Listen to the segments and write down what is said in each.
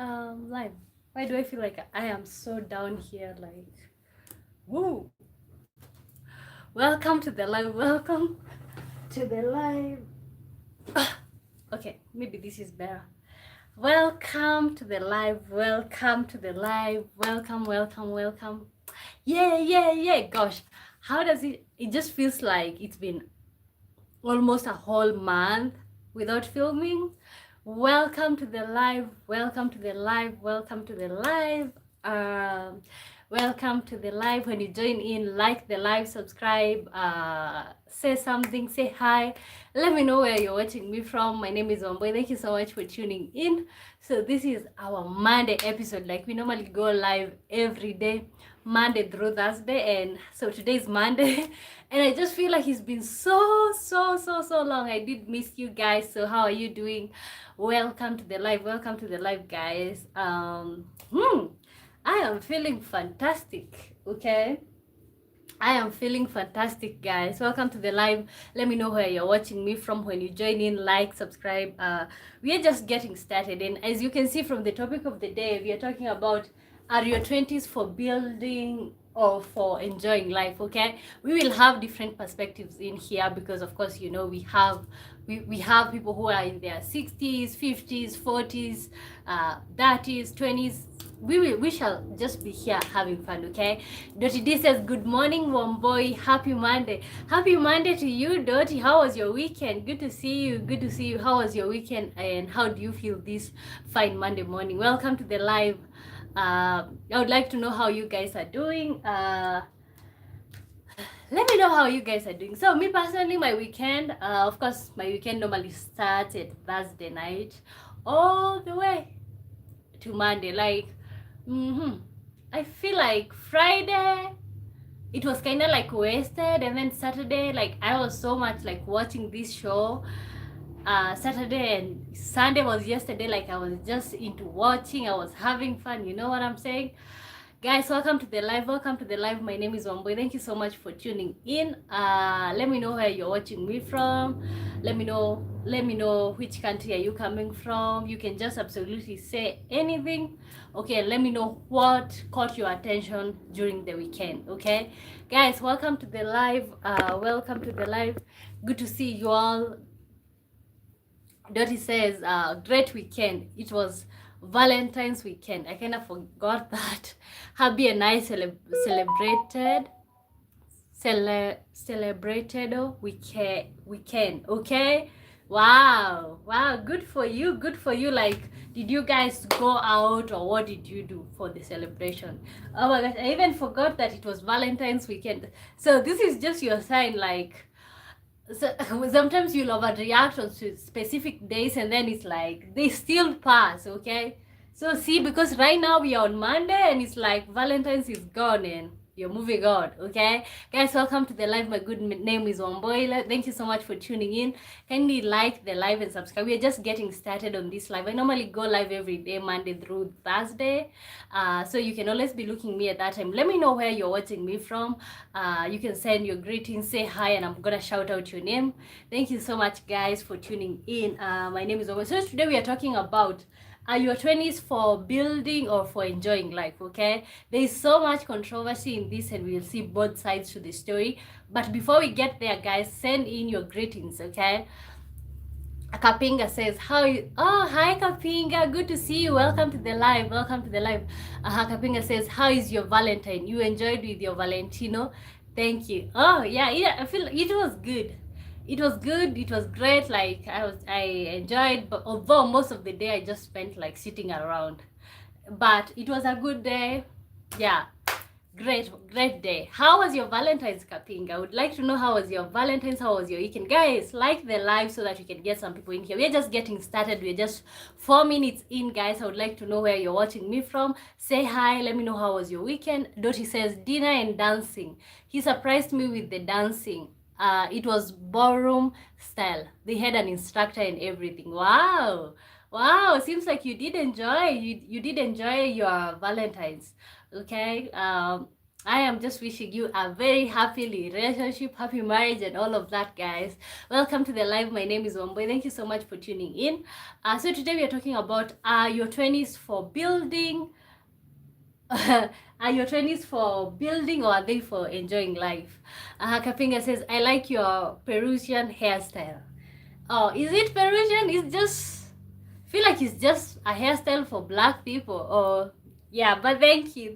Live. Why do I feel like I am so down here? Like, woo! Welcome to the live. Welcome to the live. Okay, maybe this is better. Welcome to the live. Welcome to the live. Welcome, welcome, welcome. Yeah. Gosh, how does it? It just feels like it's been almost a whole month without filming. Welcome to the live. Welcome to the live. Welcome to the live. Um, Welcome to the live. When you join in, like the live, subscribe, say something, say hi. Let me know where you're watching me from. My name is Wambui. Thank you so much for tuning in. So this is our Monday episode. Like we normally go live every day, Monday through Thursday, and so today is Monday. And I just feel like it's been so long. I did miss you guys. So how are you doing? Welcome to the live. Welcome to the live, guys. I am feeling fantastic. Okay, I am feeling fantastic, guys. Welcome to the live. Let me know where you're watching me from. When you join in, like, subscribe. We are just getting started, and as you can see from the topic of the day, we are talking about, are your 20s for building or for enjoying life? Okay, we will have different perspectives in here because of course, you know, we have people who are in their 60s, 50s, 40s, 30s, 20s. We shall just be here having fun. Okay, Dottie D says good morning, Wambui. Happy Monday. Happy Monday to you, Dottie. How was your weekend? Good to see you. Good to see you. How was your weekend, and how do you feel this fine Monday morning? Welcome to the live. I would like to know how you guys are doing. Let me know how you guys are doing. So me personally, my weekend, of course, my weekend normally starts at Thursday night all the way to Monday. Like, I feel like Friday it was kind of like wasted, and then Saturday, like I was so much like watching this show. Saturday and Sunday was yesterday, like I was just into watching, I was having fun, you know what I'm saying? Guys, welcome to the live. Welcome to the live. My name is Wambui. Thank you so much for tuning in. Let me know where you're watching me from. Let me know which country are you coming from. You can just absolutely say anything. Okay, let me know what caught your attention during the weekend. Okay, guys, welcome to the live. Welcome to the live. Good to see you all. Dottie says, great weekend. It was Valentine's weekend. I kind of forgot that. Happy and I celebrated weekend. Okay. Wow, good for you, good for you. Like, did you guys go out, or what did you do for the celebration? Oh my gosh, I even forgot that it was Valentine's weekend. So this is just your sign, like, so sometimes you'll overreact on specific days, and then it's like they still pass. Okay, so see, because right now we are on Monday and it's like Valentine's is gone and you're moving on. Okay, guys, welcome to the live. My good name is Wambui. Thank you so much for tuning in. Kindly like the live and subscribe. We are just getting started on this live. I normally go live every day, Monday through Thursday, so you can always be looking me at that time. Let me know where you're watching me from. You can send your greetings, say hi, and I'm gonna shout out your name. Thank you so much, guys, for tuning in. My name is Wambui. So today we are talking about, are your 20s for building or for enjoying life? Okay, there is so much controversy in this, and we'll see both sides to the story. But before we get there, guys, send in your greetings. Okay, Kapinga says, how you, oh, hi Kapinga, good to see you. Welcome to the live. Welcome to the live. Kapinga says, how is your Valentine? You enjoyed with your Valentino? Thank you. Oh yeah, I feel it was good. It was good. It was great. Like I enjoyed, but although most of the day I just spent like sitting around, but it was a good day. Yeah, great day. How was your Valentine's, Kapinga? I would like to know, how was your Valentine's? How was your weekend? Guys, like the live so that we can get some people in here. We're just getting started. We're just 4 minutes in, guys. I would like to know where you're watching me from. Say hi. Let me know, how was your weekend. Dottie says dinner and dancing. He surprised me with the dancing. It was ballroom style. They had an instructor and everything. Wow, seems like you did enjoy your Valentine's. Okay, I am just wishing you a very happy relationship, happy marriage, and all of that, guys. Welcome to the live. My name is Wamboy. Thank you so much for tuning in. So today we are talking about your 20s for building. Are your 20s for building or are they for enjoying life? Kapinga says, I like your Peruvian hairstyle. Oh, is it Peruvian? It's just feel like it's just a hairstyle for black people. Or yeah, but thank you.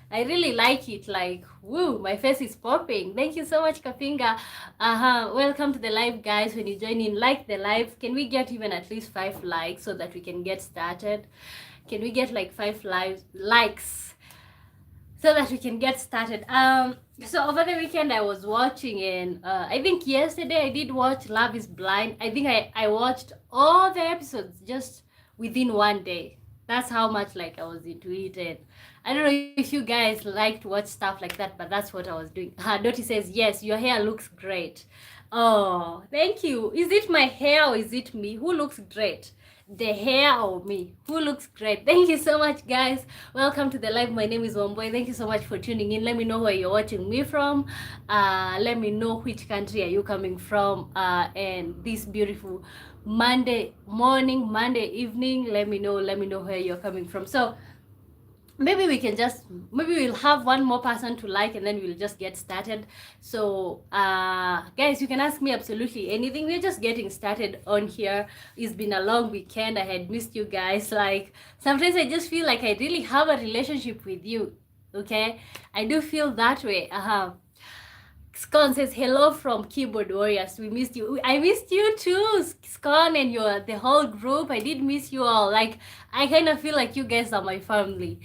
I really like it. Like, woo, my face is popping. Thank you so much, Kapinga. Welcome to the live, guys. When you join in, like the live. Can we get even at least 5 likes so that we can get started? Can we get like 5 likes? So that we can get started. So over the weekend I was watching, and I think yesterday I did watch Love is Blind. I think I watched all the episodes just within one day. That's how much like I was into it. And I don't know if you guys like to watch stuff like that, but that's what I was doing. Dottie says, yes, your hair looks great. Oh, thank you. Is it my hair or is it me? Who looks great? The hair or me? Who looks great? Thank you so much, guys. Welcome to the live. My name is Wamboy. Thank you so much for tuning in. Let me know where you're watching me from. Let me know which country are you coming from. And this beautiful Monday morning, Monday evening, let me know where you're coming from. So maybe we'll have one more person to like, and then we'll just get started. So guys, you can ask me absolutely anything. We're just getting started on here. It's been a long weekend. I had missed you guys. Like, sometimes I just feel like I really have a relationship with you. Okay, I do feel that way. Scon says, hello from Keyboard Warriors. We missed you. I missed you too, Scon, and the whole group. I did miss you all. Like, I kind of feel like you guys are my family.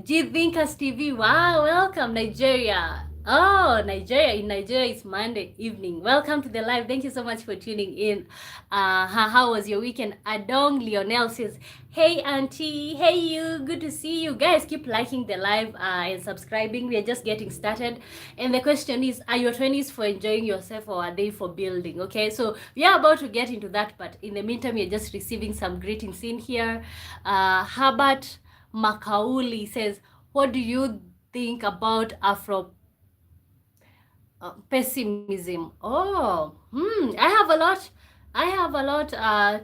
G Thinkers TV. Wow, welcome, Nigeria. Oh, Nigeria. In Nigeria, it's Monday evening. Welcome to the live. Thank you so much for tuning in. How was your weekend? Adong Lionel says, hey, auntie. Hey, you. Good to see you. Guys, keep liking the live and subscribing. We are just getting started. And the question is, are your 20s for enjoying yourself or are they for building? Okay, so we are about to get into that. But in the meantime, we're just receiving some greetings in here. Herbert Makauli says, what do you think about Afro pessimism? Oh, I have a lot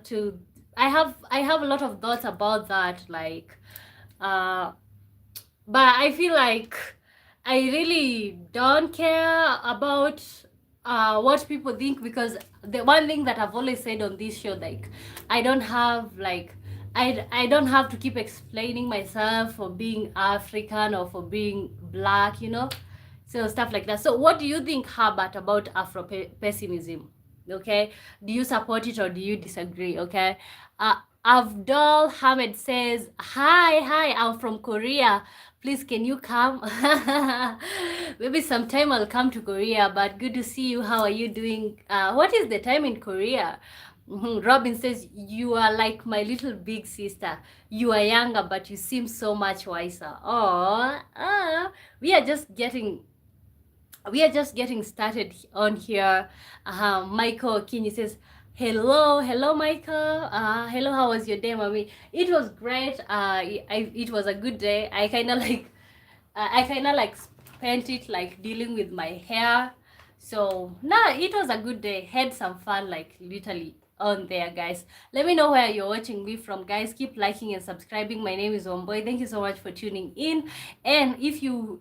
to I have a lot of thoughts about that, like but I feel like I really don't care about what people think, because the one thing that I've always said on this show, like, I don't have like I don't have to keep explaining myself for being African or for being black, you know, so stuff like that. So what do you think, Herbert, about Afro pessimism? Okay, do you support it or do you disagree? Okay, Avdol Hamid says, hi, I'm from Korea. Please, can you come? Maybe sometime I'll come to Korea, but good to see you. How are you doing? What is the time in Korea? Robin says, you are like my little big sister. You are younger, but you seem so much wiser. Oh, we are just getting started on here. Michael Kini says, hello, Michael. Hello, how was your day, mommy? It was great. It was a good day. I kind of like spent it like dealing with my hair. So it was a good day. Had some fun, like literally on there, guys. Let me know where you're watching me from, guys. Keep liking and subscribing. My name is Wamboy. Thank you so much for tuning in. And if you're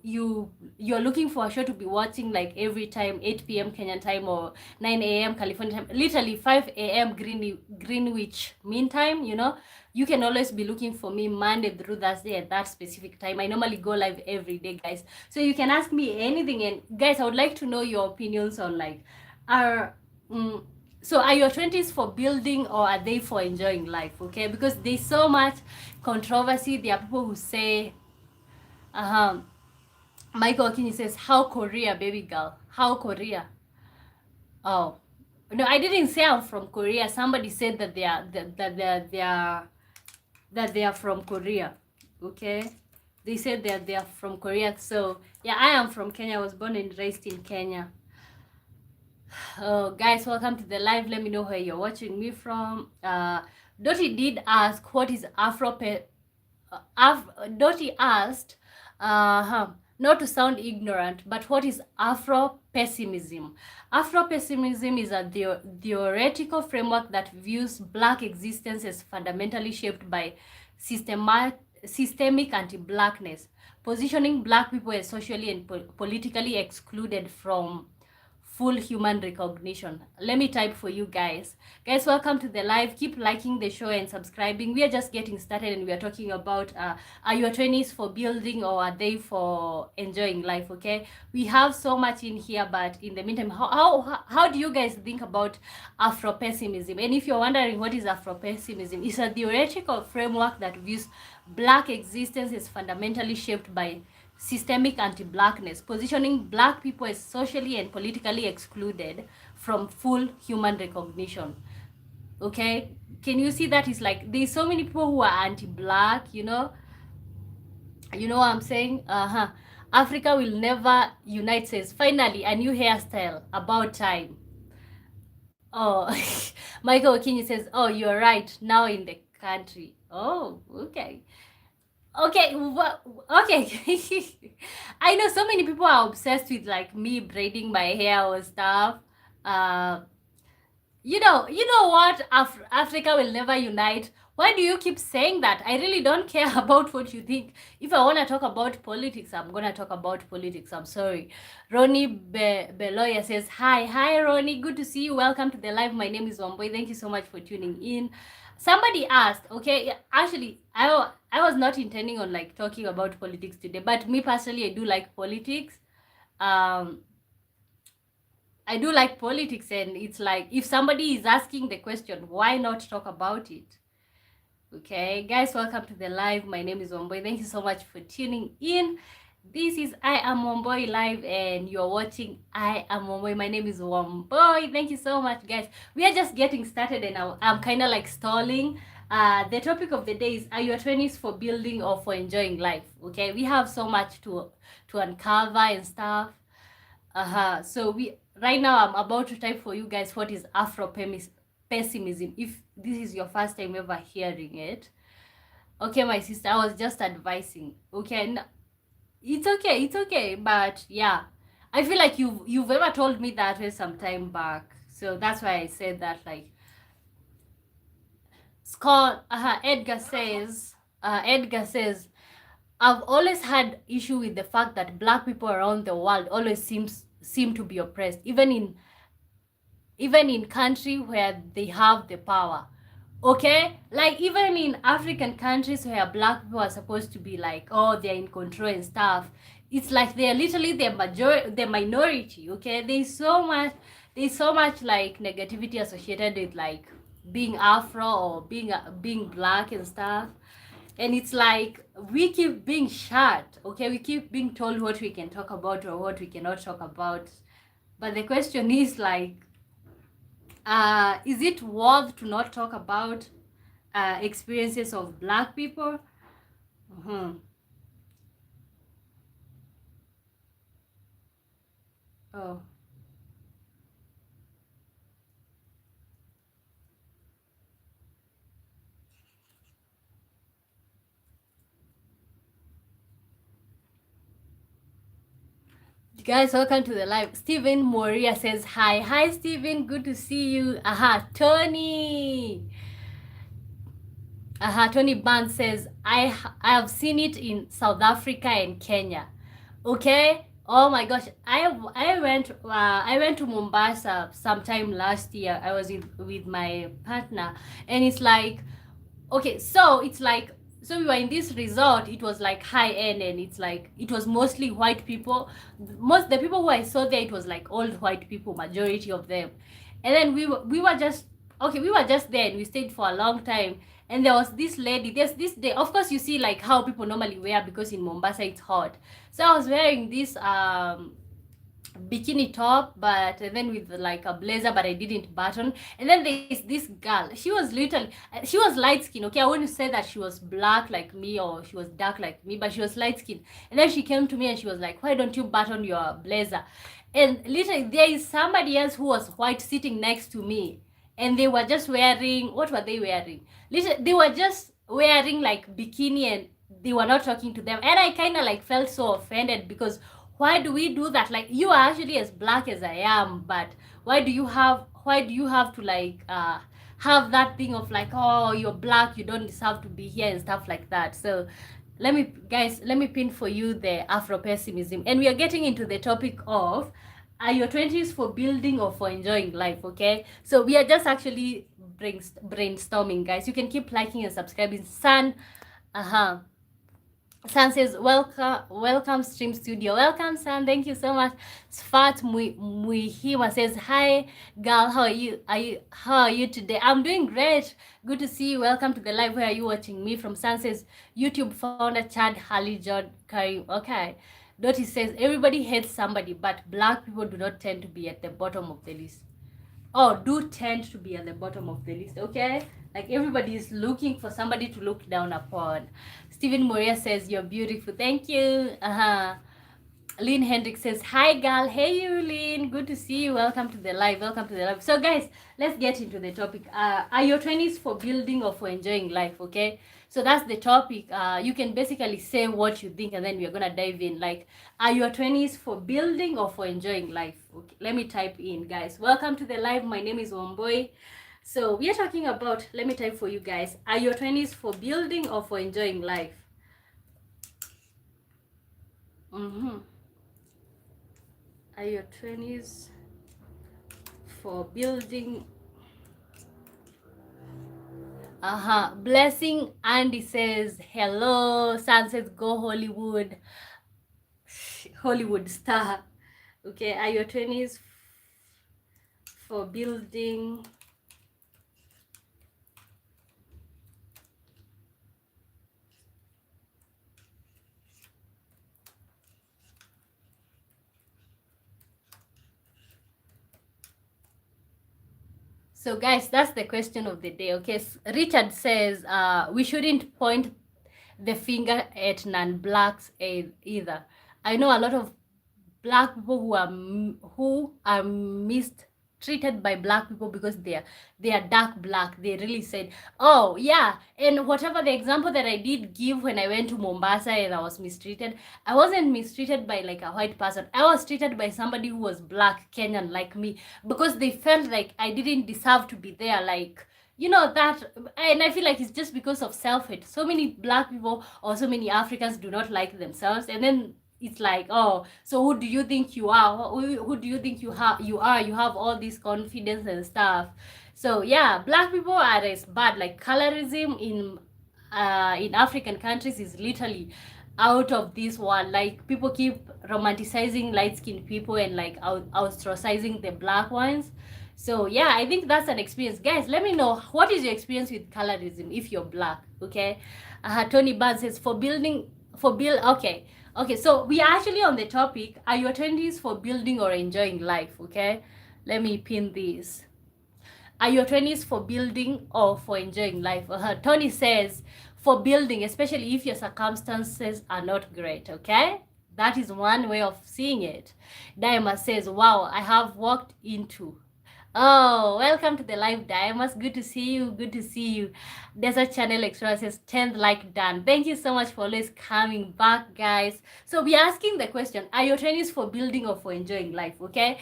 looking for a show to be watching like every time, 8 p.m. Kenyan time or 9 a.m. California time, literally 5 a.m. Greenwich Mean Time, you know, you can always be looking for me Monday through Thursday at that specific time. I normally go live every day, guys. So you can ask me anything. And guys, I would like to know your opinions on like so are your 20s for building or are they for enjoying life? Okay, because there's so much controversy. There are people who say, Michael Kini says, how Korea, baby girl? How Korea? Oh, no, I didn't say I'm from Korea. Somebody said that they are from Korea. Okay, they said that they are from Korea. So yeah, I am from Kenya. I was born and raised in Kenya. Oh, guys, welcome to the live. Let me know where you're watching me from. Dottie did ask, what is Dottie asked, not to sound ignorant, but what is Afro-pessimism? Afro-pessimism is a theoretical framework that views Black existence as fundamentally shaped by systemic anti-Blackness, positioning Black people as socially and politically excluded from full human recognition. Let me type for you guys. Guys, welcome to the live. Keep liking the show and subscribing. We are just getting started and we are talking about are your 20s for building or are they for enjoying life, okay? We have so much in here, but in the meantime, how do you guys think about Afro-pessimism? And if you're wondering what is Afro-pessimism, it's a theoretical framework that views Black existence as fundamentally shaped by systemic anti-Blackness, positioning Black people as socially and politically excluded from full human recognition. Okay, can you see that? It's like there's so many people who are anti-Black, you know what I'm saying? Africa will never unite, says finally a new hairstyle, about time. Oh, Michael Okinyi says, oh, you're right, now in the country. Oh, okay. Okay, okay. I know so many people are obsessed with like me braiding my hair or stuff. You know what? Africa will never unite. Why do you keep saying that? I really don't care about what you think. If I want to talk about politics, I'm going to talk about politics. I'm sorry. Ronnie Beloya says, hi, Ronnie. Good to see you. Welcome to the live. My name is Wamboy. Thank you so much for tuning in. Somebody asked, okay, actually, I was not intending on like talking about politics today, but me personally, I do like politics. I do like politics, and it's like if somebody is asking the question, why not talk about it? Okay, guys, welcome to the live. My name is Wamboy. Thank you so much for tuning in. This is I Am Wamboy Live, and you're watching I Am Wamboy. My name is Wamboy. Thank you so much, guys. We are just getting started, and I'm kind of like stalling. The topic of the day is, are your 20s for building or for enjoying life? Okay, we have so much to uncover and stuff. So right now I'm about to type for you guys what is Afro-pessimism, if this is your first time ever hearing it. Okay, my sister, I was just advising. Okay, no, it's okay, but yeah, I feel like you've ever told me that way some time back, so that's why I said that. Like Scott Edgar says, I've always had issue with the fact that Black people around the world always seem to be oppressed, even in country where they have the power. Okay, like even in African countries where Black people are supposed to be like, oh, they're in control and stuff, it's like they're literally the minority. Okay, there's so much like negativity associated with like being Afro or being Black and stuff. And it's like we keep being shut. Okay, we keep being told what we can talk about or what we cannot talk about. But the question is like, is it worth to not talk about experiences of Black people? Oh. Guys, welcome to the live. Stephen Moria says hi. Stephen, good to see you. Tony. Tony Band says I have seen it in South Africa and Kenya. Okay, oh my gosh, I went to Mombasa sometime last year. I was with my partner, and it's like, okay, so it's like, so we were in this resort. It was like high end, and it's like it was mostly white people. The people who I saw there, it was like old white people, majority of them. And then we were just there, and we stayed for a long time. And there was this lady, there's this day, of course you see like how people normally wear, because in Mombasa it's hot. So I was wearing this bikini top, but then with like a blazer, but I didn't button. And then there's this girl, she was light skin. Okay, I wouldn't say that she was black like me or she was dark like me, but she was light skin. And then she came to me and she was like, why don't you button your blazer? And literally there is somebody else who was white sitting next to me, and they were just wearing, what were they wearing? Literally, they were just wearing like bikini, and they were not talking to them. And I kind of like felt so offended, because why do we do that? Like, you are actually as black as I am, but why do you have to like have that thing of like, oh, you're black, you don't deserve to be here and stuff like that. So let me pin for you the Afro pessimism, and we are getting into the topic of, are your 20s for building or for enjoying life? Okay, so we are just actually brainstorming, guys. You can keep liking and subscribing. San says, welcome Stream Studio. Welcome, San. Thank you so much. Sfat Muihima says, hi, girl. How are you today? I'm doing great. Good to see you. Welcome to the live. Where are you watching me from? San says, YouTube founder Chad Halijod Karim. Okay. Dottie says, everybody hates somebody, but black people do not tend to be at the bottom of the list. Oh, do tend to be at the bottom of the list, okay? Like, everybody is looking for somebody to look down upon. Stephen Moria says, you're beautiful. Thank you. Lynn Hendrick says, hi, girl. Hey, you, Lynn. Good to see you. Welcome to the live. Welcome to the live. So, guys, let's get into the topic. Are your 20s for building or for enjoying life, okay? So that's the topic. You can basically say what you think, and then we're going to dive in. Like, are your 20s for building or for enjoying life? Okay, let me type in, guys. Welcome to the live. My name is Womboy. So we are talking about, let me type for you guys. Are your 20s for building or for enjoying life? Are your 20s for building? Blessing Andy says, hello. Sun says, go Hollywood. Hollywood star. Okay, are your 20s for building? So guys, that's the question of the day. Okay, Richard says we shouldn't point the finger at non-blacks either. I know a lot of black people who are mistreated by black people because they are dark black. They really said, oh yeah, and whatever the example that I did give when I went to Mombasa and I was mistreated, I wasn't mistreated by like a white person. I was treated by somebody who was black, Kenyan like me, because they felt like I didn't deserve to be there. Like, you know that, and I feel like it's just because of self-hate. So many black people or so many Africans do not like themselves, and then it's like, oh, so who do you think you are? Who do you think you are? You have all this confidence and stuff. So yeah, black people are as bad. Like, colorism in African countries is literally out of this world. Like, people keep romanticizing light-skinned people and like ostracizing the black ones. So yeah, I think that's an experience. Guys, let me know, what is your experience with colorism if you're black? Okay. Tony Barnes says, okay, so we are actually on the topic, are your 20s for building or enjoying life? Okay, let me pin this. Are your 20s for building or for enjoying life? Tony says, for building, especially if your circumstances are not great. Okay, that is one way of seeing it. Diama says, wow, I have walked into. Oh, welcome to the live, Diamonds. Good to see you. Good to see you. Desert Channel Extra says 10th like done. Thank you so much for always coming back, guys. So we are asking the question, are your 20s for building or for enjoying life? Okay.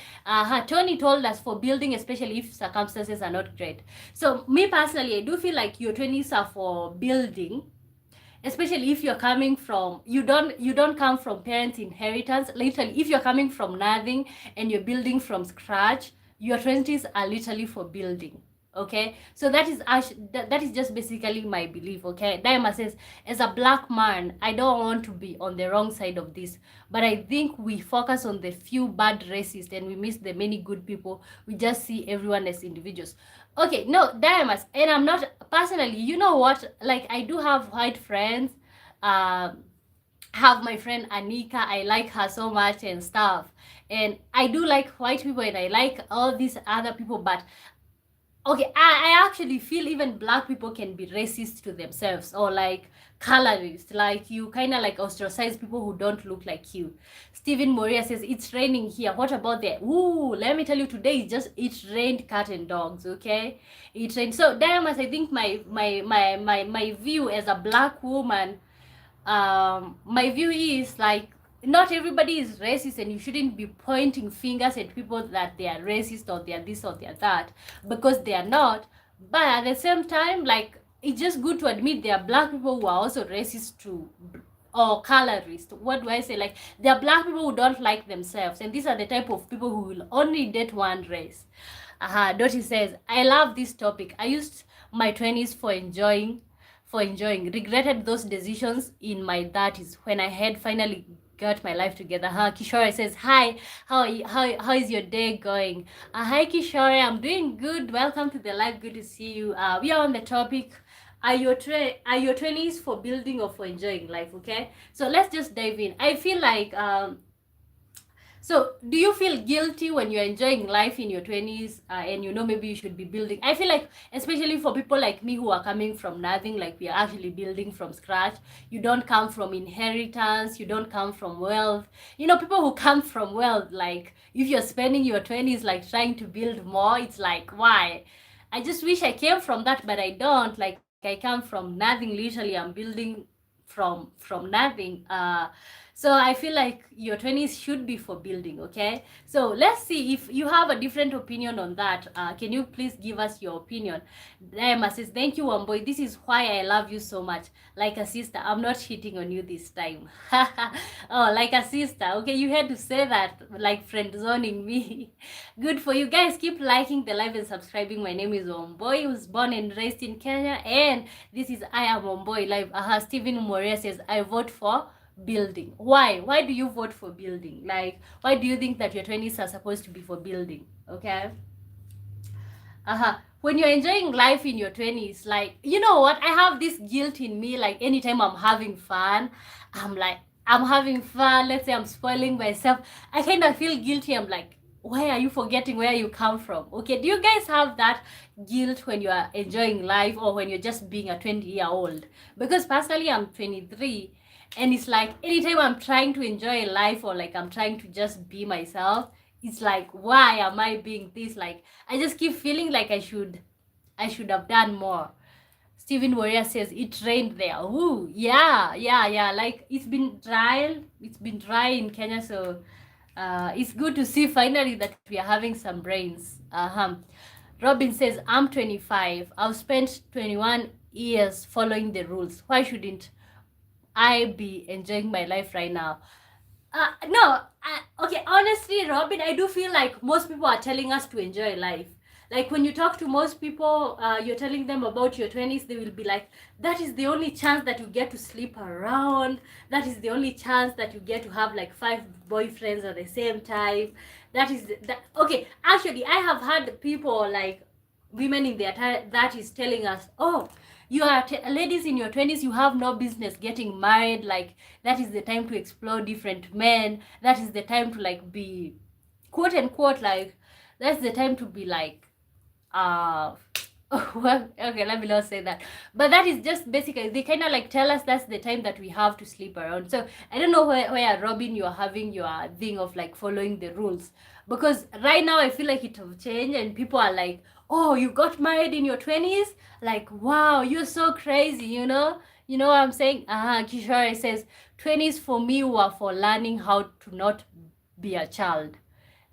Tony told us for building, especially if circumstances are not great. So me personally, I do feel like your 20s are for building, especially if you're coming from, you don't come from parents' inheritance. Literally, if you're coming from nothing and you're building from scratch, your 20s are literally for building. Okay, so that is just basically my belief. Okay, Diama says, as a black man, I don't want to be on the wrong side of this, but I think we focus on the few bad racists and we miss the many good people. We just see everyone as individuals. Okay, no, Diamas, and I'm not personally, you know what, like, I do have white friends. Have my friend Anika, I like her so much and stuff, and I do like white people and I like all these other people, but okay, I actually feel even black people can be racist to themselves, or like colorist, like you kind of like ostracize people who don't look like you. Stephen Moria says, it's raining here. What about there? Ooh, let me tell you, today is just, it rained cat and dogs. Okay, it rained. So Diamonds, I think my view as a black woman, my view is like not everybody is racist, and you shouldn't be pointing fingers at people that they are racist or they are this or they are that, because they are not. But at the same time, like, it's just good to admit there are black people who are also racist too, or colorist. What do I say? Like, there are black people who don't like themselves, and these are the type of people who will only date one race. Dottie says, I love this topic. I used my 20s for enjoying. Regretted those decisions in my 30s when I had finally got my life together. Kishore says, hi, how is your day going? Hi Kishore, I'm doing good. Welcome to the live. Good to see you. We are on the topic, are your 20s for building or for enjoying life? Okay, so let's just dive in. I feel like so do you feel guilty when you're enjoying life in your 20s, and you know maybe you should be building? I feel like, especially for people like me who are coming from nothing, like we are actually building from scratch. You don't come from inheritance, you don't come from wealth. You know, people who come from wealth, like if you're spending your 20s like trying to build more, it's like, why? I just wish I came from that, but I don't. Like, I come from nothing. Literally, I'm building from nothing. So I feel like your 20s should be for building. Okay, so let's see if you have a different opinion on that. Can you please give us your opinion? Emma says, thank you, Wamboy. This is why I love you so much. Like a sister. I'm not cheating on you this time. Oh, like a sister. Okay, you had to say that, like friend zoning me. Good for you guys. Keep liking the live and subscribing. My name is Wamboy, who's born and raised in Kenya, and this is I Am Wamboy Live. Stephen Moria says, I vote for building. Why do you vote for building? Like, why do you think that your 20s are supposed to be for building? Okay, when you're enjoying life in your 20s, like, you know what, I have this guilt in me. Like, anytime I'm having fun, I'm like, I'm having fun, let's say I'm spoiling myself, I kind of feel guilty. I'm like, why are you forgetting where you come from? Okay, do you guys have that guilt when you are enjoying life, or when you're just being a 20-year-old? Because personally, I'm 23, and it's like anytime I'm trying to enjoy life, or like I'm trying to just be myself, it's like, why am I being this? Like, I just keep feeling like I should have done more. Stephen Warrior says it rained there. Ooh, yeah. Like, it's been dry in Kenya, so it's good to see finally that we are having some rains. Robin says, I'm 25. I've spent 21 years following the rules. Why shouldn't I be enjoying my life right now? No, okay, honestly, Robin, I do feel like most people are telling us to enjoy life. Like, when you talk to most people, you're telling them about your 20s, they will be like, that is the only chance that you get to sleep around. That is the only chance that you get to have like 5 boyfriends at the same time. That is, that. Okay, actually, I have had people, like women in their 30s, telling us, oh, you are ladies in your 20s, you have no business getting married. Like, that is the time to explore different men. That is the time to like be, quote unquote, like, that's the time to be like, well, okay, let me not say that, but that is just basically, they kind of like tell us that's the time that we have to sleep around. So I don't know where Robin, you're having your thing of like following the rules, because right now I feel like it have changed, and people are like, oh, you got married in your 20s, like, wow, you're so crazy, you know what I'm saying? Kishore says, 20s for me were for learning how to not be a child.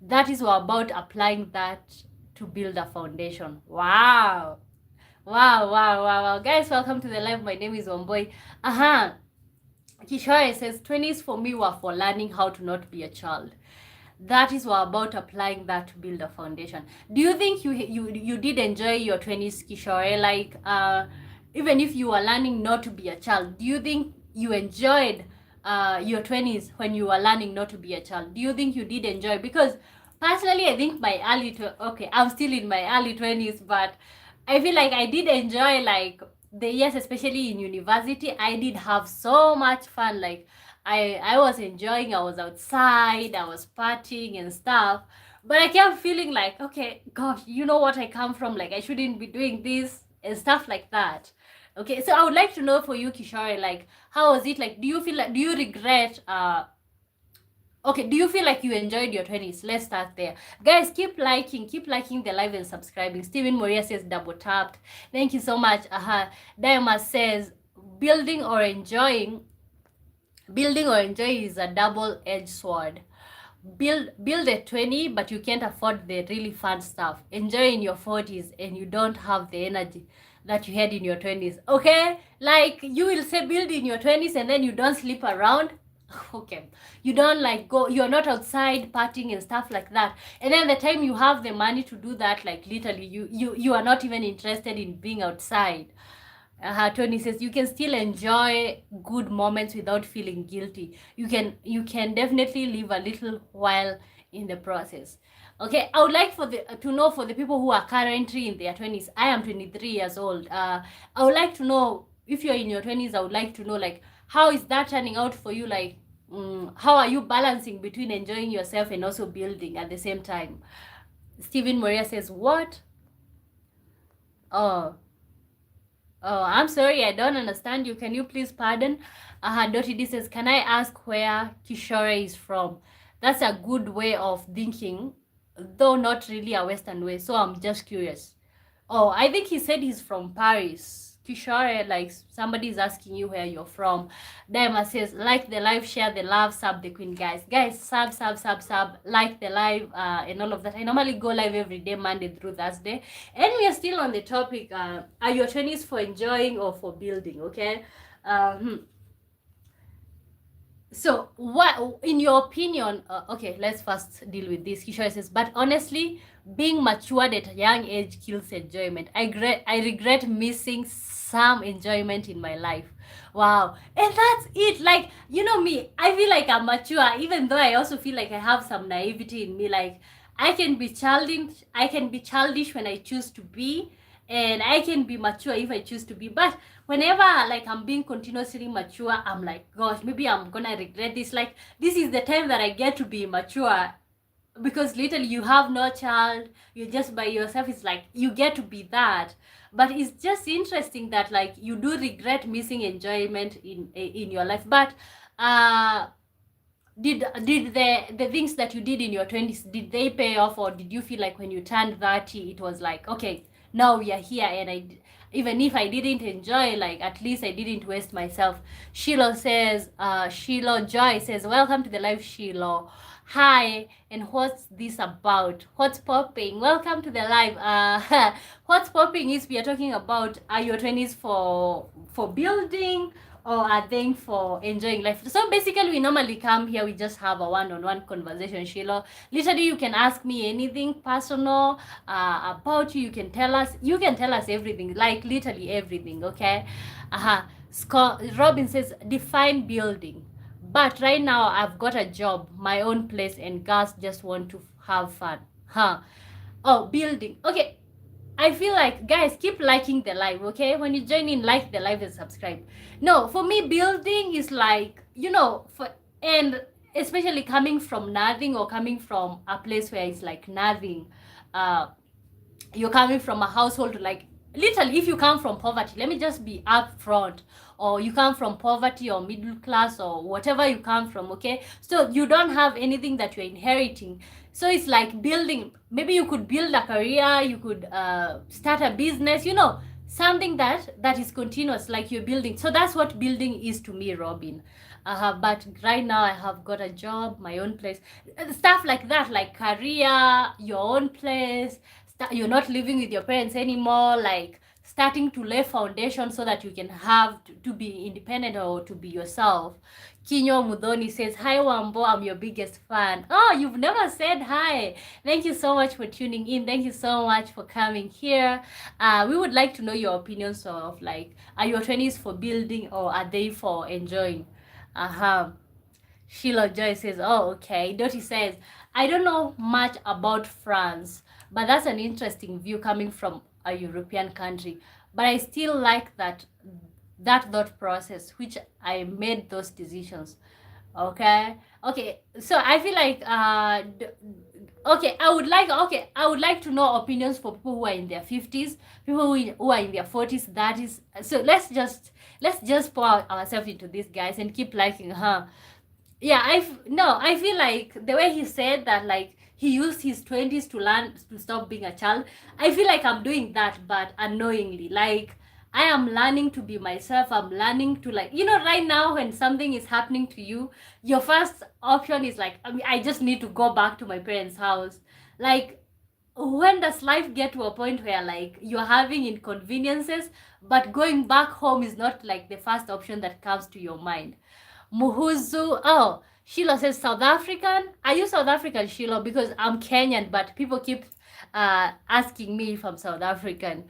That is about applying that to build a foundation. Wow. Guys, welcome to the live. My name is Wamboy. Kishore says, 20s for me were for learning how to not be a child. That is what about applying that to build a foundation. Do you think you did enjoy your 20s, Kishore? Like, even if you were learning not to be a child, do you think you enjoyed your 20s when you were learning not to be a child? Do you think you did enjoy? Because personally, I think my okay, I'm still in my early 20s, but I feel like I did enjoy like the years, especially in university. I did have so much fun. Like, I was enjoying, I was outside, I was partying and stuff. But I kept feeling like, okay, gosh, you know what I come from? Like, I shouldn't be doing this and stuff like that. Okay, so I would like to know for you, Kishore, like, how was it? Like, do you regret okay, do you feel like you enjoyed your 20s? Let's start there. Guys, keep liking the live and subscribing. Stephen Moria says double tapped. Thank you so much. Diama says building or enjoying. Building or enjoying is a double-edged sword. Build at 20, but you can't afford the really fun stuff. Enjoy in your 40s and you don't have the energy that you had in your 20s. Okay? Like you will say build in your 20s and then you don't sleep around. Okay. You don't like go, you're not outside partying and stuff like that. And then the time you have the money to do that, like literally you are not even interested in being outside. Tony says you can still enjoy good moments without feeling guilty. You can definitely live a little while in the process. Okay, I would like for the to know for the people who are currently in their 20s. I am 23 years old. I would like to know if you're in your 20s. I would like to know like how is that turning out for you? Like, how are you balancing between enjoying yourself and also building at the same time? Stephen Moria says what? Oh. Oh, I'm sorry, I don't understand you. Can you please pardon? Dottie D says, can I ask where Kishore is from? That's a good way of thinking, though not really a Western way. So I'm just curious. Oh, I think he said he's from Paris. Kishore, like somebody's asking you where you're from. Daima says, like the live, share the love, sub the queen, guys. Guys, sub, like the live, and all of that. I normally go live every day, Monday through Thursday. And we are still on the topic, are your 20s for enjoying or for building, okay? So what, in your opinion, okay, let's first deal with this. Kishore says, but honestly, being matured at a young age kills enjoyment. I regret missing some enjoyment in my life. Wow. And that's it. Like, you know me, I feel like I'm mature, even though I also feel like I have some naivety in me. Like, I can be childish when I choose to be, and I can be mature if I choose to be. But whenever like I'm being continuously mature, I'm like, gosh, maybe I'm gonna regret this. Like, this is the time that I get to be mature, because literally you have no child, you're just by yourself. It's like you get to be that. But it's just interesting that like you do regret missing enjoyment in your life. But did the things that you did in your 20s, did they pay off, or did you feel like when you turned 30 it was like, okay, now we are here, and even if I didn't enjoy, like at least I didn't waste myself. Shiloh says, Shiloh Joy says, welcome to the live, Shiloh. Hi, and what's this about? What's popping? Welcome to the live. What's popping is we are talking about, are your 20s for building or are they for enjoying life? So basically, we normally come here, we just have a one-on-one conversation, Shiloh. Literally, you can ask me anything personal about you. You can tell us everything, like literally everything, okay? Scott Robin says, define building. But right now, I've got a job, my own place, and girls just want to have fun. Oh, building. Okay, I feel like, guys, keep liking the live, okay? When you join in, like the live and subscribe. No, for me, building is like, you know, and especially coming from nothing, or coming from a place where it's like nothing. You're coming from a household like, literally, if you come from poverty, let me just be upfront, or you come from poverty or middle class or whatever you come from, okay? So you don't have anything that you're inheriting. So it's like building. Maybe you could build a career, you could start a business, you know, something that is continuous, like you're building. So that's what building is to me, Robin. But right now I have got a job, my own place, stuff like that, like career, your own place. You're not living with your parents anymore, like starting to lay foundation so that you can have to be independent or to be yourself. Kinyo Mudoni says, hi Wambo, I'm your biggest fan. Oh, you've never said hi. Thank you so much for tuning in. Thank you so much for coming here. We would like to know your opinions of like, are your 20s for building or are they for enjoying? Sheila Joy says, oh, okay. Dottie says, I don't know much about France, but that's an interesting view coming from a European country. But I still like that thought process, which I made those decisions. Okay. So I feel like I would like to know opinions for people who are in their 50s, people who are in their 40s, 30s. So let's just pour ourselves into this, guys, and keep liking her. Yeah, I feel like the way he said that, like, he used his 20s to learn to stop being a child. I feel like I'm doing that, but unknowingly. Like, I am learning to be myself. I'm learning to, like, right now when something is happening to you, your first option is like, I just need to go back to my parents' house. Like, when does life get to a point where, like, you're having inconveniences, but going back home is not like the first option that comes to your mind? Muhuzu, oh, Sheila says South African. Are you South African, Sheila? Because I'm Kenyan, but people keep asking me if I'm South African.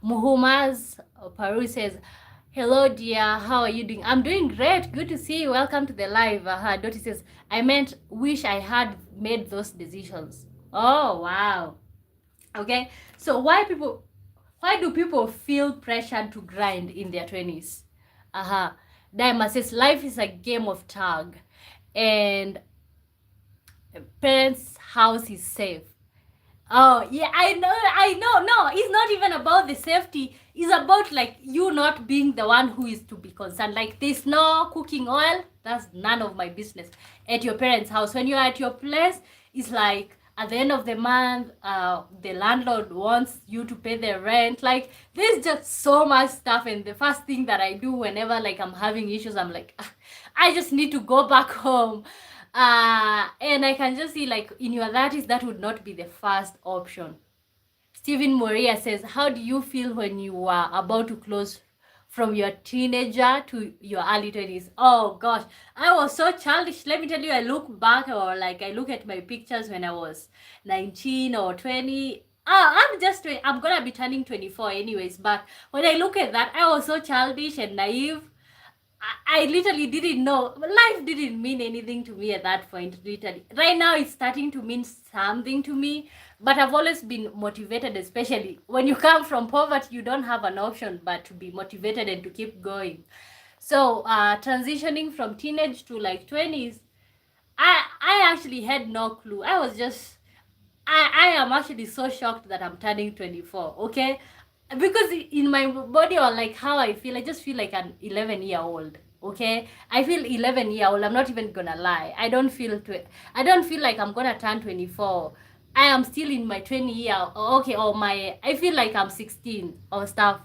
Muhumaz Paru says, hello, dear. How are you doing? I'm doing great. Good to see you. Welcome to the live. Dottie says, I meant wish I had made those decisions. Oh, wow. Okay. So why do people feel pressured to grind in their 20s? Daima says life is a game of tag, and parents' house is safe. Oh yeah, I know. No, it's not even about the safety. It's about, like, you not being the one who is to be concerned. Like, there's no cooking oil. That's none of my business. At your parents' house, when you're at your place, it's like, at the end of the month, the landlord wants you to pay the rent. Like, there's just so much stuff. And the first thing that I do whenever, like, I'm having issues, I'm like, I just need to go back home. And I can just see, like, in your 30s, that would not be the first option. Stephen Moria says, how do you feel when you are about to close from your teenager to your early 20s? Oh gosh, I was so childish. Let me tell you, I look back, or like I look at my pictures when I was 19 or 20. I'm gonna be turning 24 anyways, but when I look at that, I was so childish and naive. I literally didn't know. Life didn't mean anything to me at that point, literally. Right now, it's starting to mean something to me, but I've always been motivated, especially when you come from poverty, you don't have an option but to be motivated and to keep going. So, transitioning from teenage to, like, 20s, I actually had no clue. I am actually so shocked that I'm turning 24, okay? Because in my body, or like how I feel, I just feel like an 11-year-old. Okay, I feel 11-year-old. I'm not even gonna lie. I don't feel like I'm gonna turn 24. I am still in my 20-year. Okay, or I feel like I'm 16 or stuff.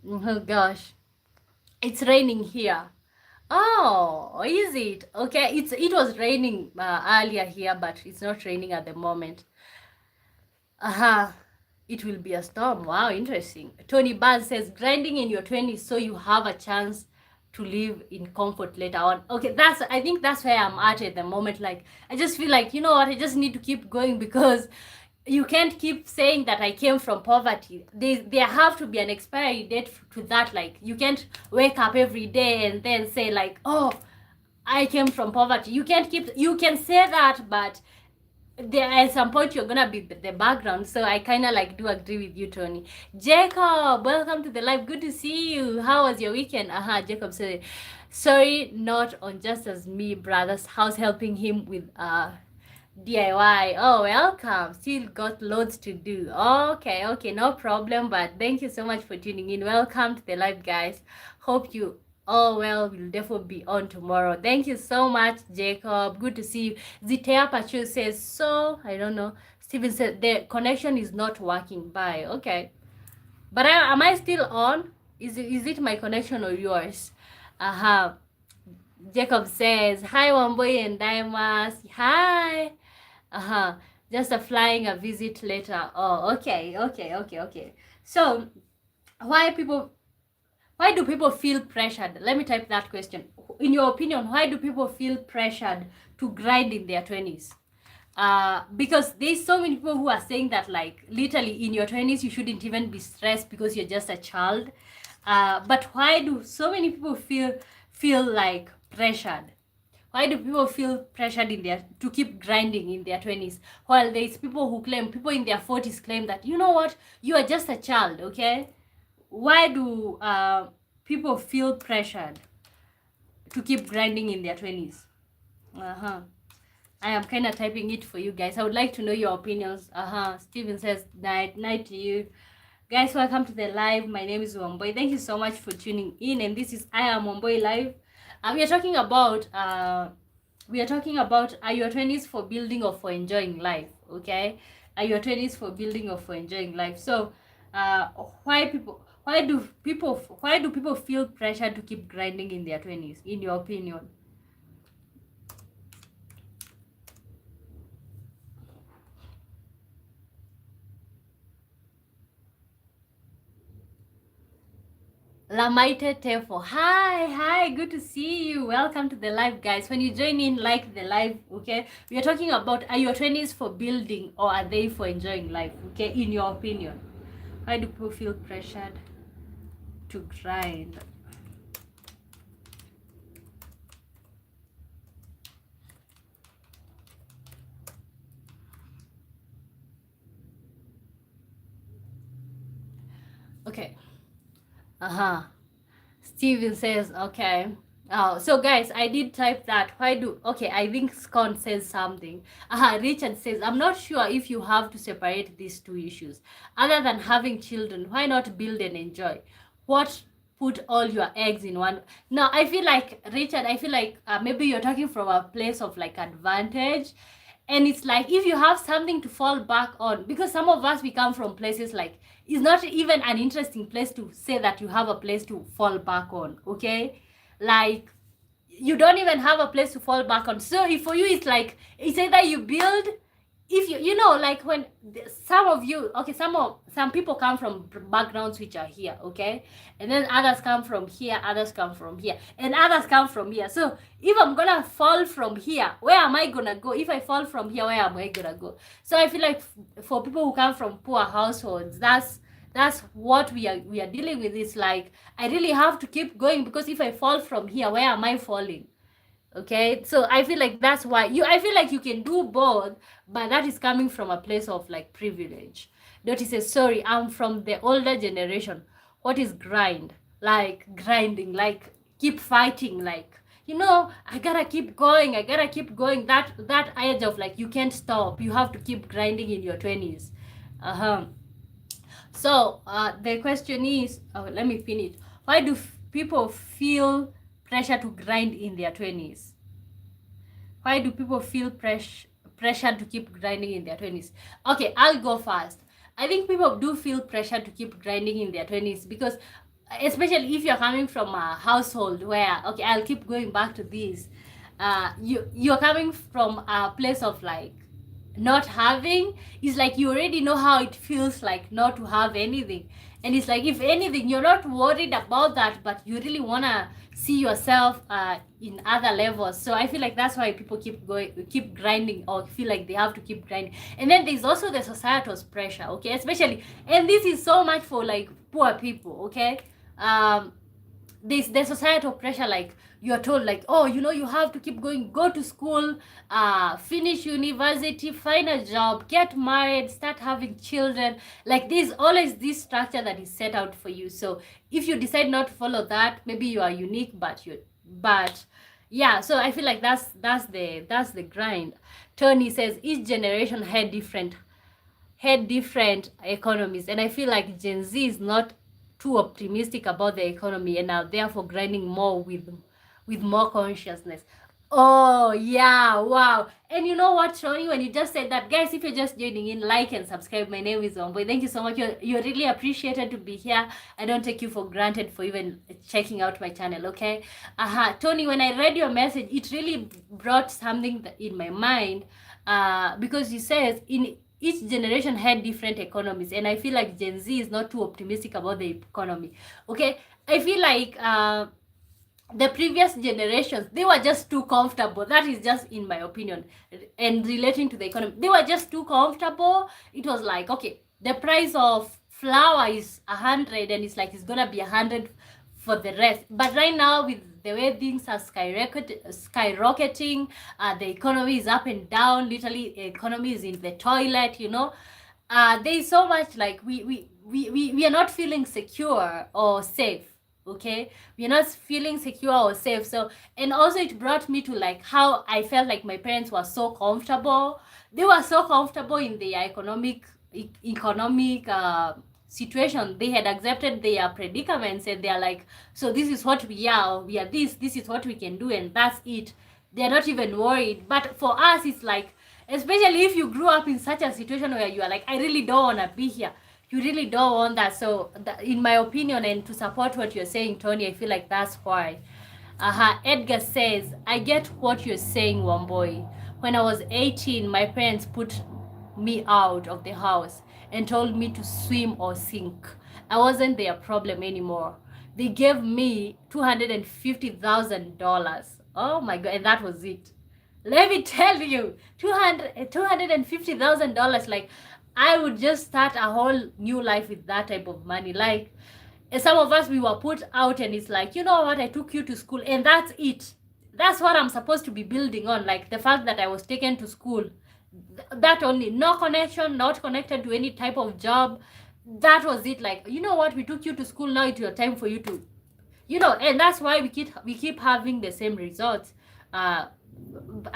Oh gosh, it's raining here. Oh, is it? Okay, it was raining earlier here, but it's not raining at the moment. It will be a storm. Wow, interesting. Tony Buzz says, grinding in your 20s so you have a chance to live in comfort later on. Okay, I think that's where I'm at the moment. Like, I just feel like, you know what, I just need to keep going, because you can't keep saying that I came from poverty. There have to be an expiry date to that. Like, you can't wake up every day and then say, like, oh, I came from poverty. You can say that, but there at some point you're gonna be the background. So I kind of like do agree with you, Tony. Jacob, welcome to the live. Good to see you. How was your weekend? Jacob said, sorry, not on just as me brother's house helping him with DIY. Oh, welcome. Still got loads to do. Okay, no problem, but thank you so much for tuning in. Welcome to the live, guys. Hope you well, we'll definitely be on tomorrow. Thank you so much, Jacob. Good to see you. Zitea Pachu says, so, I don't know. Steven said, the connection is not working. Bye. Okay. But am I still on? Is it my connection or yours? Jacob says, hi, Wamboy and Dimas. Hi. Just flying a visit later. Oh, okay. So, why do people feel pressured? Let me type that question. In your opinion, why do people feel pressured to grind in their 20s? Because there's so many people who are saying that, like, literally in your 20s, you shouldn't even be stressed because you're just a child. But why do so many people feel like pressured? Why do people feel pressured to keep grinding in their 20s? While there's people in their 40s claim that, you know what, you are just a child, okay? Why do people feel pressured to keep grinding in their 20s? I am kind of typing it for you guys. I would like to know your opinions. Steven says, night to you. Guys, welcome to the live. My name is Wamboy. Thank you so much for tuning in. And this is I Am Wamboy Live. We are talking about are your 20s for building or for enjoying life? Okay, are your 20s for building or for enjoying life? So why why do people feel pressure to keep grinding in their 20s, in your opinion? Lamaite Tefo, hi, good to see you. Welcome to the live, guys. When you join in, like the live, okay? We are talking about, are your 20s for building or are they for enjoying life, okay? In your opinion, why do people feel pressured to grind? Okay. Steven says, okay. Oh, so guys, I did type that. Okay, I think Scon says something. Richard says, I'm not sure if you have to separate these two issues. Other than having children, why not build and enjoy? What put all your eggs in one? Now, I feel like, Richard, maybe you're talking from a place of like advantage. And it's like, if you have something to fall back on, because some of us, we come from places like, it's not even an interesting place to say that you have a place to fall back on, okay? Like, you don't even have a place to fall back on. So if for you, it's like, it's either you build, if you know, like when some of you, okay, some people come from backgrounds which are here, okay, and then others come from here, others come from here, and others come from here. So if I'm gonna fall from here, where am I gonna go? If I fall from here, where am I gonna go? So I feel like for people who come from poor households, that's what we are dealing with. It's like, I really have to keep going, because if I fall from here, where am I falling? Okay, so I feel like that's why I feel like you can do both, but that is coming from a place of like privilege. Dottie says, sorry, I'm from the older generation. What is grind? Like grinding, like keep fighting, like, I gotta keep going, that age of like, you can't stop, you have to keep grinding in your 20s. So the question is, let me finish. Why do people feel pressure to grind in their 20s? Why do people feel pressure to keep grinding in their 20s? Okay, I'll go first. I think people do feel pressure to keep grinding in their 20s because, especially if you're coming from a household where, okay, I'll keep going back to this. You're coming from a place of like not having. It's like you already know how it feels like not to have anything. And it's like, if anything, you're not worried about that, but you really want to see yourself in other levels. So I feel like that's why people keep grinding, or feel like they have to keep grinding. And then there's also the societal pressure, okay? Especially, and this is so much for like poor people, okay? There's the societal pressure, like you're told like, oh, you have to keep going, go to school, finish university, find a job, get married, start having children. Like there's always this structure that is set out for you. So if you decide not to follow that, maybe you are unique, but yeah. So I feel like that's the grind. Tony says each generation had different economies, and I feel like Gen Z is not too optimistic about the economy and are therefore grinding more with more consciousness. Oh yeah, wow. And you know what, Tony, when you just said that, guys, if you're just joining in, like and subscribe. My name is Wambui. Thank you so much. You're really appreciated to be here. I don't take you for granted for even checking out my channel, okay? Tony, when I read your message, it really brought something in my mind, because he says in each generation had different economies, and I feel like Gen Z is not too optimistic about the economy, okay? I feel like the previous generations, they were just too comfortable. That is just in my opinion. And relating to the economy, they were just too comfortable. It was like, okay, the price of flour is 100, and it's like it's gonna be 100 for the rest. But right now, with the way things are skyrocketing, the economy is up and down. Literally, economy is in the toilet. There is so much like we are not feeling secure or safe. Okay, we're not feeling secure or safe. So, and also it brought me to like how I felt like my parents were so comfortable. They were so comfortable in their economic situation. They had accepted their predicaments, and they're like, so this is what we are this is what we can do, and that's it. They're not even worried. But for us, it's like, especially if you grew up in such a situation where you are like, I really don't want to be here, You really don't want that. So in my opinion, and to support what you're saying, Tony, I feel like that's why. Edgar says, I get what you're saying, Wamboi. When I was 18, my parents put me out of the house and told me to swim or sink. I wasn't their problem anymore. They gave me $250,000. Oh my God, and that was it. Let me tell you, $250,000. Like, I would just start a whole new life with that type of money. Like, some of us, we were put out and it's like, you know what, I took you to school and that's it. That's what I'm supposed to be building on. Like the fact that I was taken to school, that only, no connection, not connected to any type of job. That was it. Like, you know what, we took you to school, now it's your time for you to, and that's why we keep having the same results.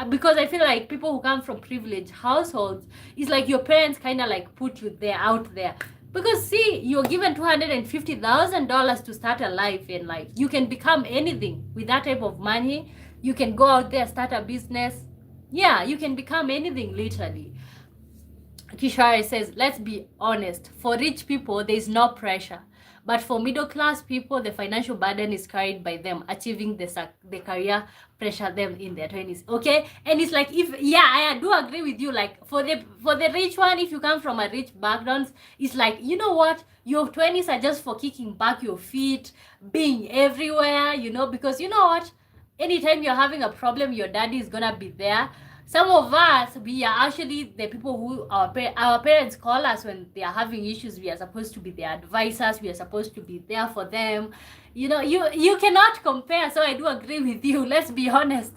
Because I feel like people who come from privileged households, it's like your parents kind of like put you there, out there. Because see, you're given $250,000 to start a life, and like you can become anything with that type of money. You can go out there, start a business. Yeah, you can become anything literally. Kishore says, let's be honest. For rich people, there is no pressure. But for middle class people, the financial burden is carried by them achieving the career pressure them in their 20s. Okay? And it's like, I do agree with you. Like for the rich one, if you come from a rich background, it's like, you know what? Your 20s are just for kicking back your feet, being everywhere, because you know what? Anytime you're having a problem, your daddy is gonna be there. Some of us, we are actually the people who our parents call us when they are having issues. We are supposed to be their advisors. We are supposed to be there for them. You cannot compare. So I do agree with you. Let's be honest.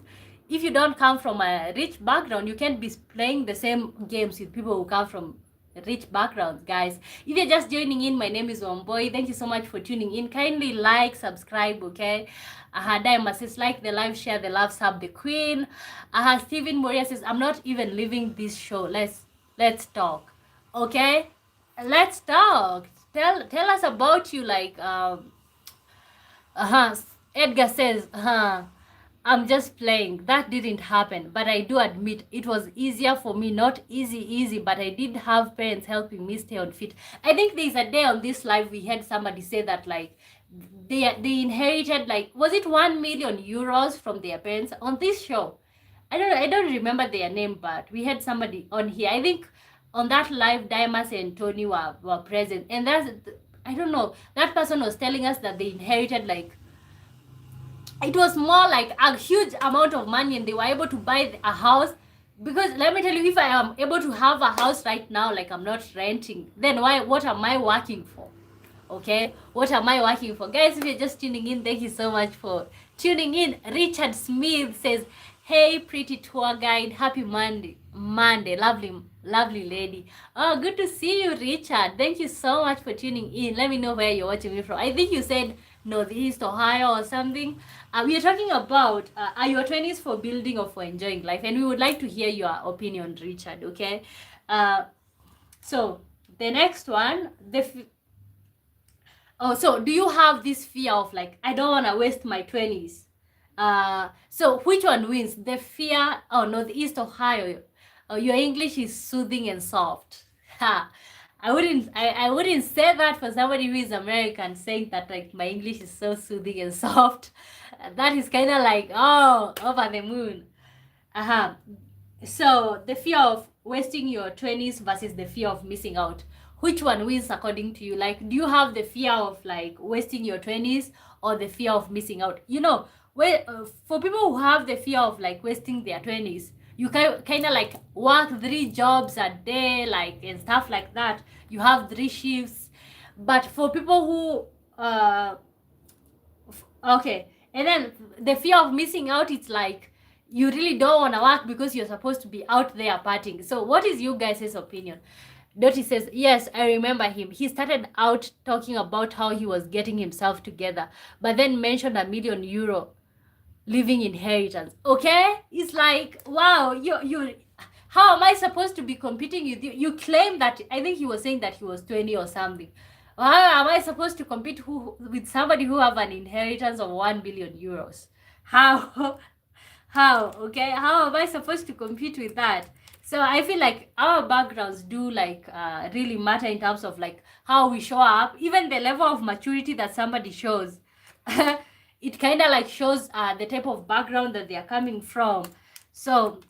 If you don't come from a rich background, you can't be playing the same games with people who come from rich backgrounds, guys. If you're just joining in, my name is Wamboi. Thank you so much for tuning in. Kindly like, subscribe, okay? Diamond says, like the live, share the love, sub the queen. Stephen Moria says, I'm not even leaving this show. Let's talk, okay? Let's talk. Tell us about you. Like Edgar says, I'm just playing. That didn't happen. But I do admit it was easier for me. Not easy, but I did have parents helping me stay on fit. I think there's a day on this live we had somebody say that like they inherited, like, was it 1 million euros from their parents on this show? I don't remember their name, but we had somebody on here. I think on that live, Dimas and Tony were present. And I don't know, that person was telling us that they inherited, like, it was more like a huge amount of money and they were able to buy a house. Because let me tell you, if I am able to have a house right now, like I'm not renting, then what am I working for? Okay, what am I working for? Guys, if you're just tuning in, thank you so much for tuning in. Richard Smith says, hey, pretty tour guide, happy Monday, lovely lady. Oh, good to see you, Richard. Thank you so much for tuning in. Let me know where you're watching me from. I think you said Northeast Ohio or something. We are talking about are your 20s for building or for enjoying life, and we would like to hear your opinion, Richard. Okay, so the next one, so do you have this fear of like, I don't want to waste my 20s? So which one wins? The fear? Oh, Northeast Ohio. Your English is soothing and soft. I wouldn't say that for somebody who is American, saying that like my English is so soothing and soft. That is kind of like, oh, over the moon. So the fear of wasting your 20s versus the fear of missing out. Which one wins according to you? Like, do you have the fear of like wasting your 20s or the fear of missing out? For people who have the fear of like wasting their 20s, you kind of like work 3 jobs a day, like, and stuff like that. You have 3 shifts. But for people who okay, and then the fear of missing out, it's like you really don't want to work because you're supposed to be out there partying. So what is you guys' opinion? Dottie says, yes, I remember him. He started out talking about how he was getting himself together, but then mentioned €1 million living inheritance. Okay? It's like, wow, you how am I supposed to be competing with you? You claim that, I think he was saying that he was 20 or something. How am I supposed to compete with somebody who have an inheritance of 1 billion euros? How? Okay? How am I supposed to compete with that? So I feel like our backgrounds do like really matter in terms of like how we show up, even the level of maturity that somebody shows. It kind of like shows the type of background that they are coming from. So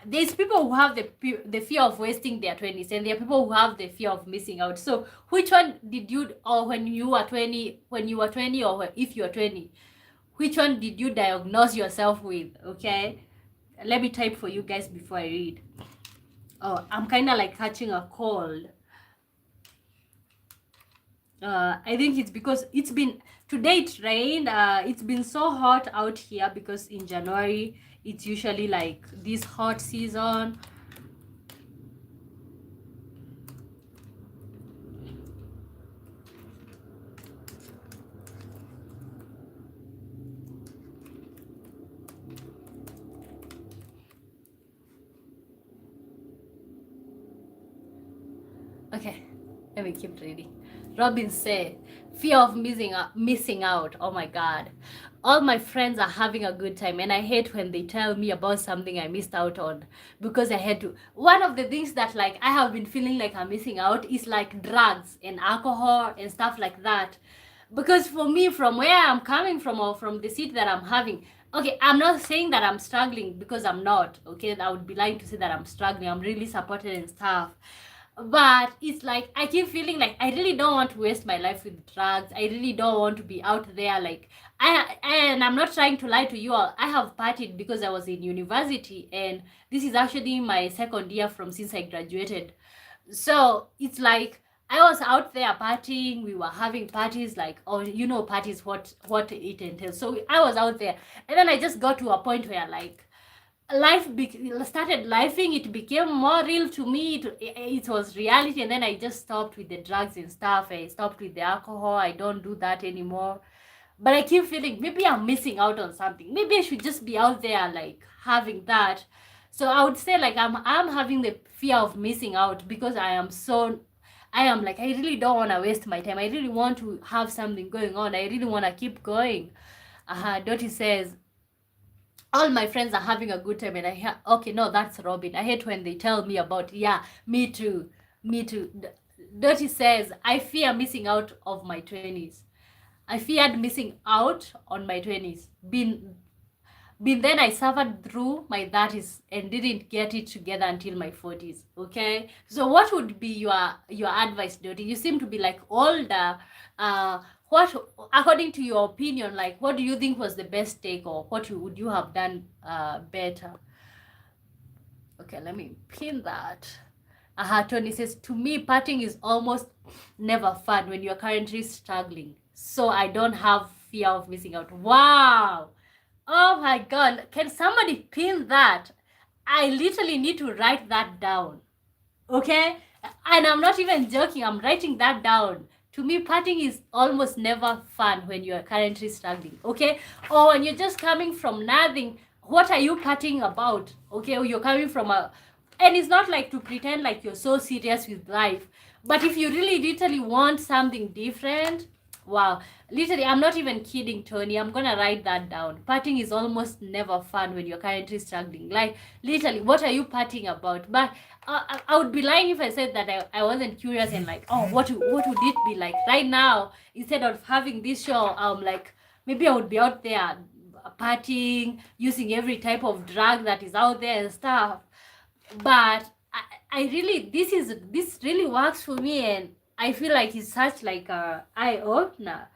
there's people who have the fear of wasting their 20s, and there are people who have the fear of missing out. So which one did you, or when you were 20, or if you are 20, which one did you diagnose yourself with? Okay, let me type for you guys before I read. Oh, I'm kind of like catching a cold. I think it's because it's been, today it rained. It's been so hot out here because in January it's usually like this hot season. Okay, let me keep reading. Robin said, fear of missing out. Oh my God. All my friends are having a good time, and I hate when they tell me about something I missed out on because I had to. One of the things that like I have been feeling like I'm missing out is like drugs and alcohol and stuff like that. Because for me, from where I'm coming from, or from the seat that I'm having, okay, I'm not saying that I'm struggling, because I'm not. Okay, I would be lying to say that I'm struggling. I'm really supported and stuff. But it's like I keep feeling like I really don't want to waste my life with drugs. I really don't want to be out there like and I'm not trying to lie to you all. I have partied because I was in university, and this is actually my second year from since I graduated. So it's like I was out there partying. We were having parties, like, or you know, parties, what it entails. So I was out there, and then I just got to a point where like life started lifing. It became more real to me. It was reality, and then I just stopped with the drugs and stuff. I stopped with the alcohol. I don't do that anymore. But I keep feeling maybe I'm missing out on something. Maybe I should just be out there like having that. So I would say like I'm having the fear of missing out, because I am like, I really don't want to waste my time. I really want to have something going on. I really want to keep going. Dottie says, all my friends are having a good time, and I hear, okay, no, that's Robin. I hate when they tell me about, yeah, me too. Dottie says, I fear missing out of my 20s. I feared missing out on my 20s. Then I suffered through my 30s and didn't get it together until my 40s. Okay, so what would be your advice, Dottie? You seem to be like older. What, according to your opinion, like what do you think was the best take, or what would you have done better? Okay, let me pin that. Tony says, to me, partying is almost never fun when you're currently struggling. So I don't have fear of missing out. Wow. Oh my God. Can somebody pin that? I literally need to write that down. Okay? And I'm not even joking. I'm writing that down. To me, partying is almost never fun when you're currently struggling. Okay? Or when you're just coming from nothing. What are you partying about? Okay? You're coming from a... And it's not like to pretend like you're so serious with life. But if you really literally want something different, wow, literally, I'm not even kidding, Tony. I'm gonna write that down. Partying is almost never fun when you're currently struggling. Like, literally, what are you partying about? But I would be lying if I said that I wasn't curious and like, oh, what would it be like right now? Instead of having this show, like, maybe I would be out there partying, using every type of drug that is out there and stuff. But I really, this really works for me, and I feel like it's such like a eye opener.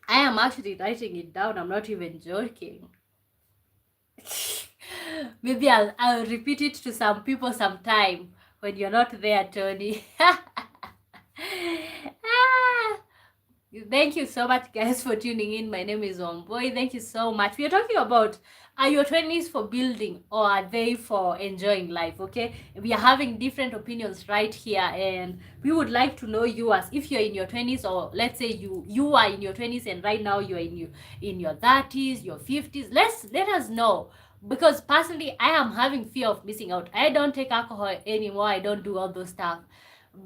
I am actually writing it down. I'm not even joking. Maybe I'll repeat it to some people sometime when you're not there, Tony. Thank you so much, guys, for tuning in. My name is Omboy. Thank you so much. We are talking about, are your 20s for building, or are they for enjoying life? Okay, we are having different opinions right here, and we would like to know yours. If you're in your 20s, or let's say you are in your 20s and right now you're in your 30s, your 50s, let us know. Because personally, I am having fear of missing out. I don't take alcohol anymore. I don't do all those stuff.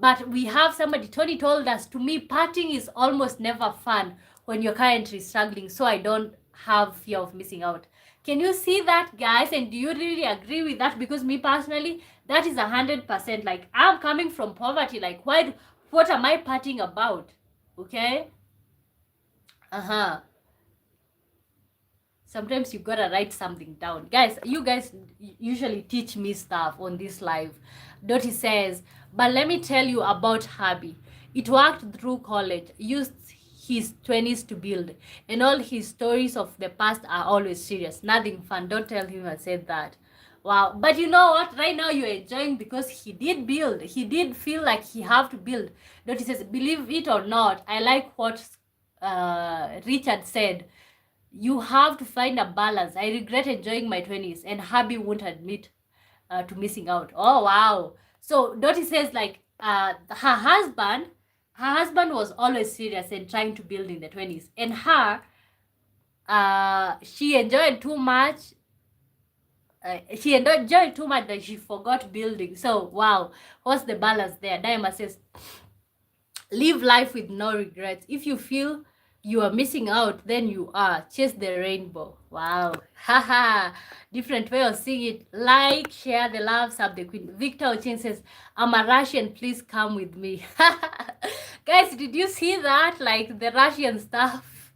But we have somebody, Tony told us, to me, partying is almost never fun when you're currently struggling. So I don't have fear of missing out. Can you see that, guys? And do you really agree with that? Because me personally, that is 100%. Like, I'm coming from poverty. Like, what am I partying about? Okay? Sometimes you gotta write something down. Guys, you guys usually teach me stuff on this live. Dottie says, but let me tell you about Habi. It worked through college, used his 20s to build, and all his stories of the past are always serious. Nothing fun. Don't tell him I said that. Wow. But you know what? Right now you're enjoying because he did build. He did feel like he have to build. Dottie says, believe it or not, I like what Richard said. You have to find a balance. I regret enjoying my 20s, and Habi won't admit to missing out. Oh, wow. So Dottie says, like, her husband was always serious and trying to build in the 20s. And her, she enjoyed too much. She enjoyed too much that she forgot building. So, wow. What's the balance there? Diamond says, live life with no regrets. If you feel you are missing out, then you are. Chase the rainbow. Wow. Haha. Different way of seeing it. Like, share the love, sub the queen. Victor Ochin says, I'm a Russian, please come with me. Guys, did you see that? Like the Russian stuff.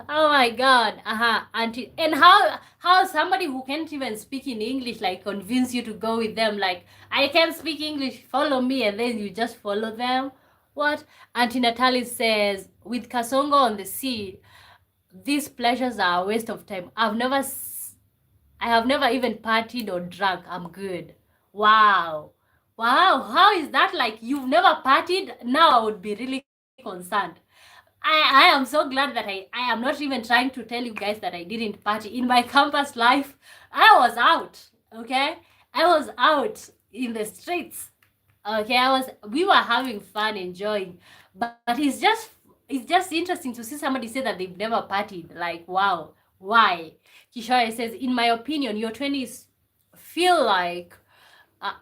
Oh my god. And how somebody who can't even speak in English like convince you to go with them, like, I can't speak English, follow me, and then you just follow them. What? Auntie Natalie says, with Kasongo on the sea, these pleasures are a waste of time. I have never even partied or drunk. I'm good. Wow. How is that? Like, you've never partied? Now I would be really concerned. I am so glad that I am not even trying to tell you guys that I didn't party. In my campus life, I was out. Okay? I was out in the streets. Okay, we were having fun, enjoying, but it's just interesting to see somebody say that they've never partied. Like, wow, why? Kishore says, in my opinion, your 20s feel like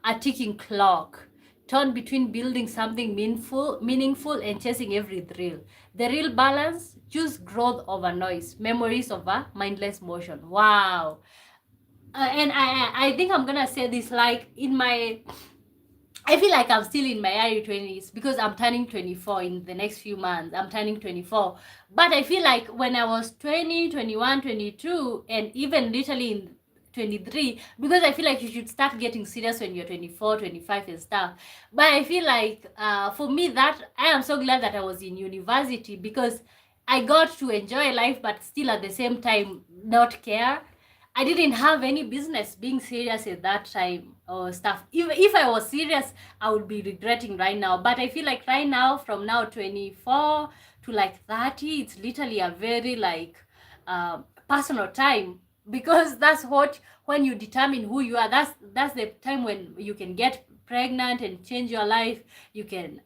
a ticking clock, torn between building something meaningful and chasing every thrill. The real balance: choose growth over noise, memories over mindless motion. Wow. And I think I'm gonna say this, like, I feel like I'm still in my early 20s because I'm turning 24 in the next few months. I'm turning 24. But I feel like when I was 20, 21, 22, and even literally in 23, because I feel like you should start getting serious when you're 24, 25 and stuff. But I feel like for me, that I am so glad that I was in university because I got to enjoy life, but still at the same time not care. I didn't have any business being serious at that time or stuff. If I was serious, I would be regretting right now. But I feel like right now, from now 24 to like 30, it's literally a very like personal time, because that's when you determine who you are. That's the time when you can get pregnant and change your life. You can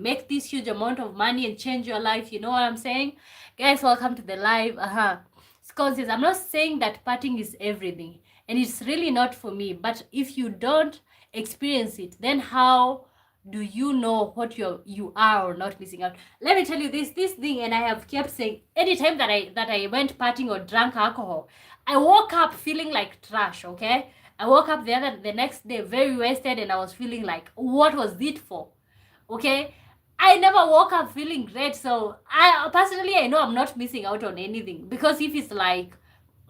make this huge amount of money and change your life. You know what I'm saying? Guys, welcome to the live. Scott says, I'm not saying that partying is everything, and it's really not for me, but if you don't experience it, then how do you know what you are or not missing out? Let me tell you this thing, and I have kept saying, anytime that I went partying or drank alcohol, I woke up feeling like trash. Okay, I woke up the next day very wasted, and I was feeling like, what was it for? Okay, I never woke up feeling great. So I personally, I know I'm not missing out on anything, because if it's like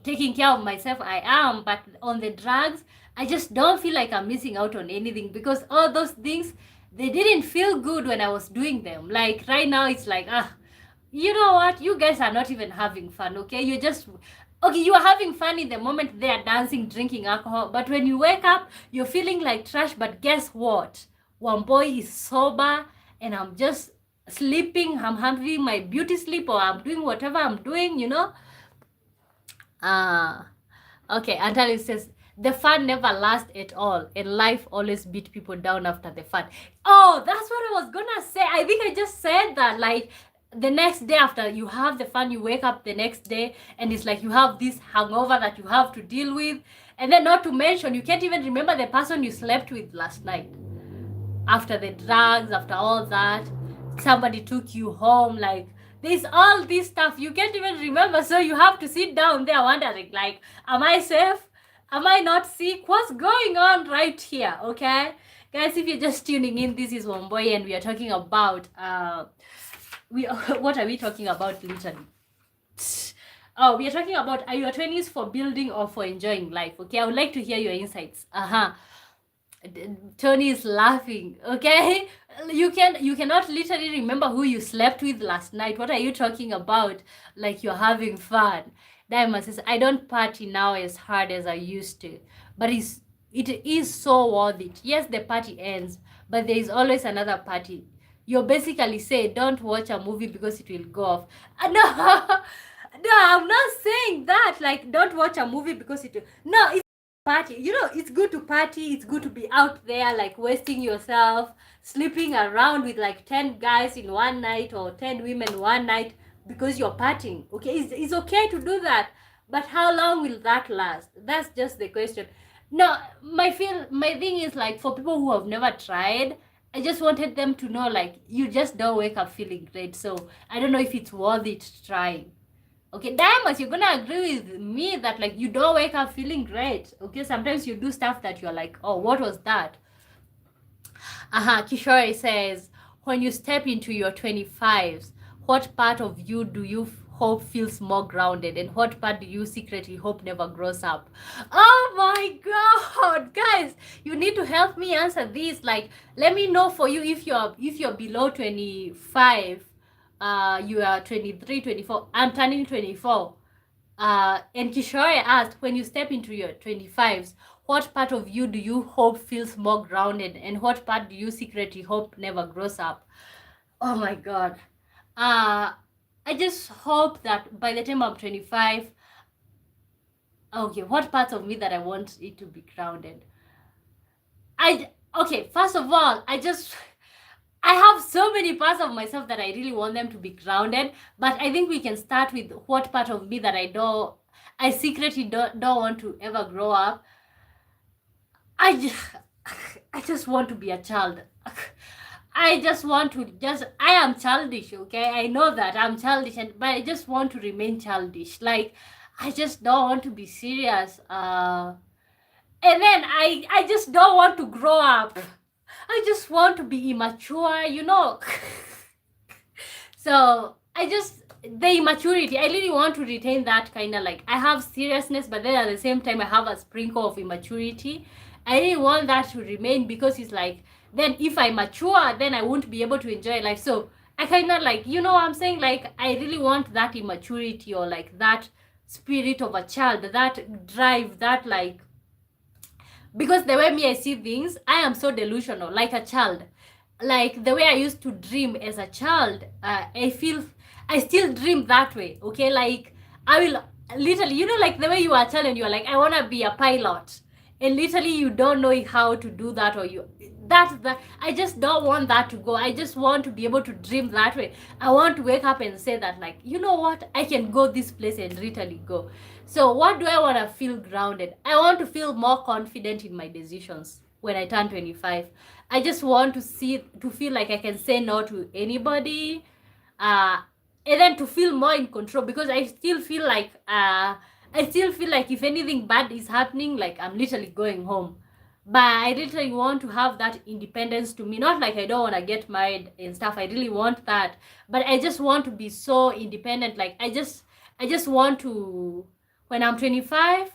taking care of myself, I am. But on the drugs, I just don't feel like I'm missing out on anything, because all those things, they didn't feel good when I was doing them. Like right now, it's like, you know what? You guys are not even having fun, okay? You are having fun in the moment. They are dancing, drinking alcohol. But when you wake up, you're feeling like trash. But guess what? One boy is sober, and I'm just sleeping. I'm having my beauty sleep, or I'm doing whatever I'm doing, you know? Okay, Anthony says, the fun never lasts at all, and life always beat people down after the fun. Oh, that's what I was gonna say. I think I just said that. Like, the next day after you have the fun, you wake up the next day, and it's like you have this hangover that you have to deal with. And then, not to mention, you can't even remember the person you slept with last night. After the drugs, after all that, somebody took you home, like There's all this stuff you can't even remember, so you have to sit down there wondering, like, am I safe? Am I not sick? What's going on right here? Okay, guys, if you're just tuning in, this is Womboy, and we are talking about what are we talking about literally? Oh, we are talking about, are your 20s for building or for enjoying life? Okay, I would like to hear your insights. Tony is laughing. Okay, you cannot literally remember who you slept with last night. What are you talking about? Like you're having fun. Diamond says, I don't party now as hard as I used to, but it is so worth it. Yes, the party ends, but there is always another party. You're basically saying don't watch a movie because it will go off. No, I'm not saying that. Like, don't watch a movie because it will. No, it's party. You know, it's good to party. It's good to be out there, like wasting yourself, sleeping around with like 10 guys in one night or 10 women one night because you're partying. Okay, it's okay to do that, but how long will that last? That's just the question. No, my thing is, like, for people who have never tried, I just wanted them to know, like, you just don't wake up feeling great. So I don't know if it's worth it trying. Okay, Diamonds, you're gonna agree with me that, like, you don't wake up feeling great. Okay, sometimes you do stuff that you're like, oh, what was that? Kishore says, when you step into your 25s, what part of you do you hope feels more grounded, and what part do you secretly hope never grows up? Oh my god, guys, you need to help me answer this. Like, let me know for you if you're below 25. You are 23, 24. I'm turning 24. And Kishore asked, when you step into your 25s, what part of you do you hope feels more grounded, and what part do you secretly hope never grows up? Oh my god. I just hope that by the time I'm 25, okay, what parts of me that I want it to be grounded? Okay, first of all, I have so many parts of myself that I really want them to be grounded, but I think we can start with what part of me that I secretly don't want to ever grow up. I just want to be a child. I am childish, okay? I know that I'm childish, but I just want to remain childish. Like, I just don't want to be serious. And then I just don't want to grow up. I just want to be immature, you know. So the immaturity, I really want to retain that kind of, like, I have seriousness, but then at the same time I have a sprinkle of immaturity. I really want that to remain, because it's like, then if I mature, then I won't be able to enjoy life. So I kind of, like, you know what I'm saying? Like, I really want that immaturity, or like that spirit of a child, that drive, that, like, because the way I see things, I am so delusional, like a child. Like the way I used to dream as a child, I feel I still dream that way. Okay, like I will literally, you know, like the way you are telling, you are like, I want to be a pilot, and literally you don't know how to do that, or that I just don't want that to go. I just want to be able to dream that way. I want to wake up and say that, like, you know what, I can go this place and literally go. So what do I want to feel grounded? I want to feel more confident in my decisions when I turn 25. I just want to feel like I can say no to anybody, and then to feel more in control, because I still feel like if anything bad is happening, like, I'm literally going home. But I literally want to have that independence to me. Not like I don't want to get married and stuff. I really want that, but I just want to be so independent. Like, I just want to, when I'm 25,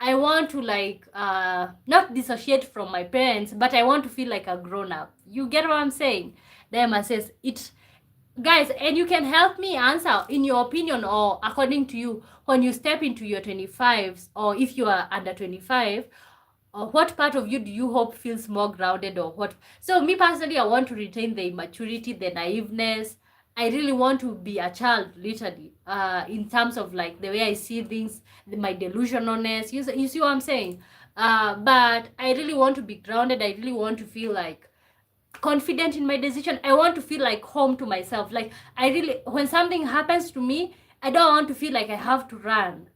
I want to, like, not dissociate from my parents, but I want to feel like a grown up. You get what I'm saying? Diamond says it, guys, and you can help me answer, in your opinion, or according to you, when you step into your 25s, or if you are under 25, or what part of you do you hope feels more grounded, or what? So me personally, I want to retain the immaturity, the naiveness. I really want to be a child, literally, in terms of, like, the way I see things, my delusionalness. You see what I'm saying? But I really want to be grounded. I really want to feel, like, confident in my decision. I want to feel like home to myself. Like, when something happens to me, I don't want to feel like I have to run.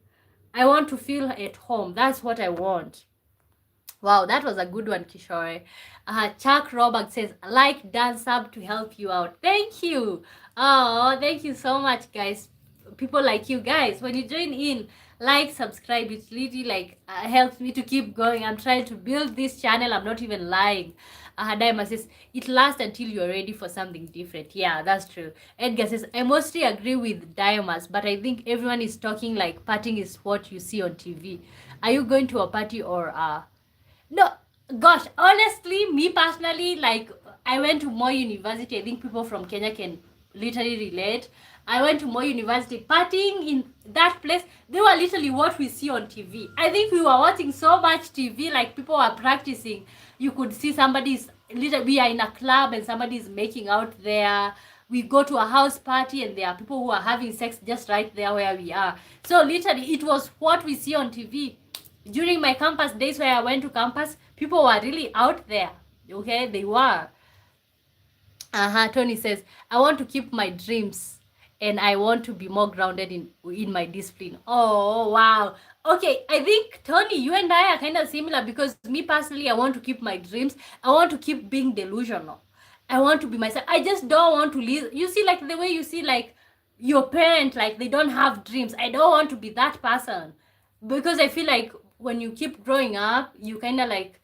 I want to feel at home. That's what I want. Wow, that was a good one, Kishore. Chuck Robert says, like dance up to help you out. Thank you. Oh, thank you so much, guys. People like you guys, when you join in, like, subscribe. It really like helps me to keep going. I'm trying to build this channel. I'm not even lying. Diamond says, it lasts until you're ready for something different. Yeah, that's true. Edgar says, I mostly agree with Diamas, but I think everyone is talking like partying is what you see on TV. Are you going to a party or no, gosh, honestly, me personally, like, I went to Moi University. I think people from Kenya can literally relate. I went to Moi University, partying in that place. They were literally what we see on TV. I think we were watching so much TV, like people were practicing. You could see somebody's, literally, we are in a club and somebody's making out there. We go to a house party and there are people who are having sex just right there where we are. So literally, it was what we see on TV. During my campus days where I went to campus, people were really out there. Okay, they were. Tony says, I want to keep my dreams and I want to be more grounded in my discipline. Oh, wow. Okay, I think, Tony, you and I are kind of similar because me personally, I want to keep my dreams. I want to keep being delusional. I want to be myself. I just don't want to live. You see, like the way you see, like your parent, like they don't have dreams. I don't want to be that person because I feel like when you keep growing up, you kind of like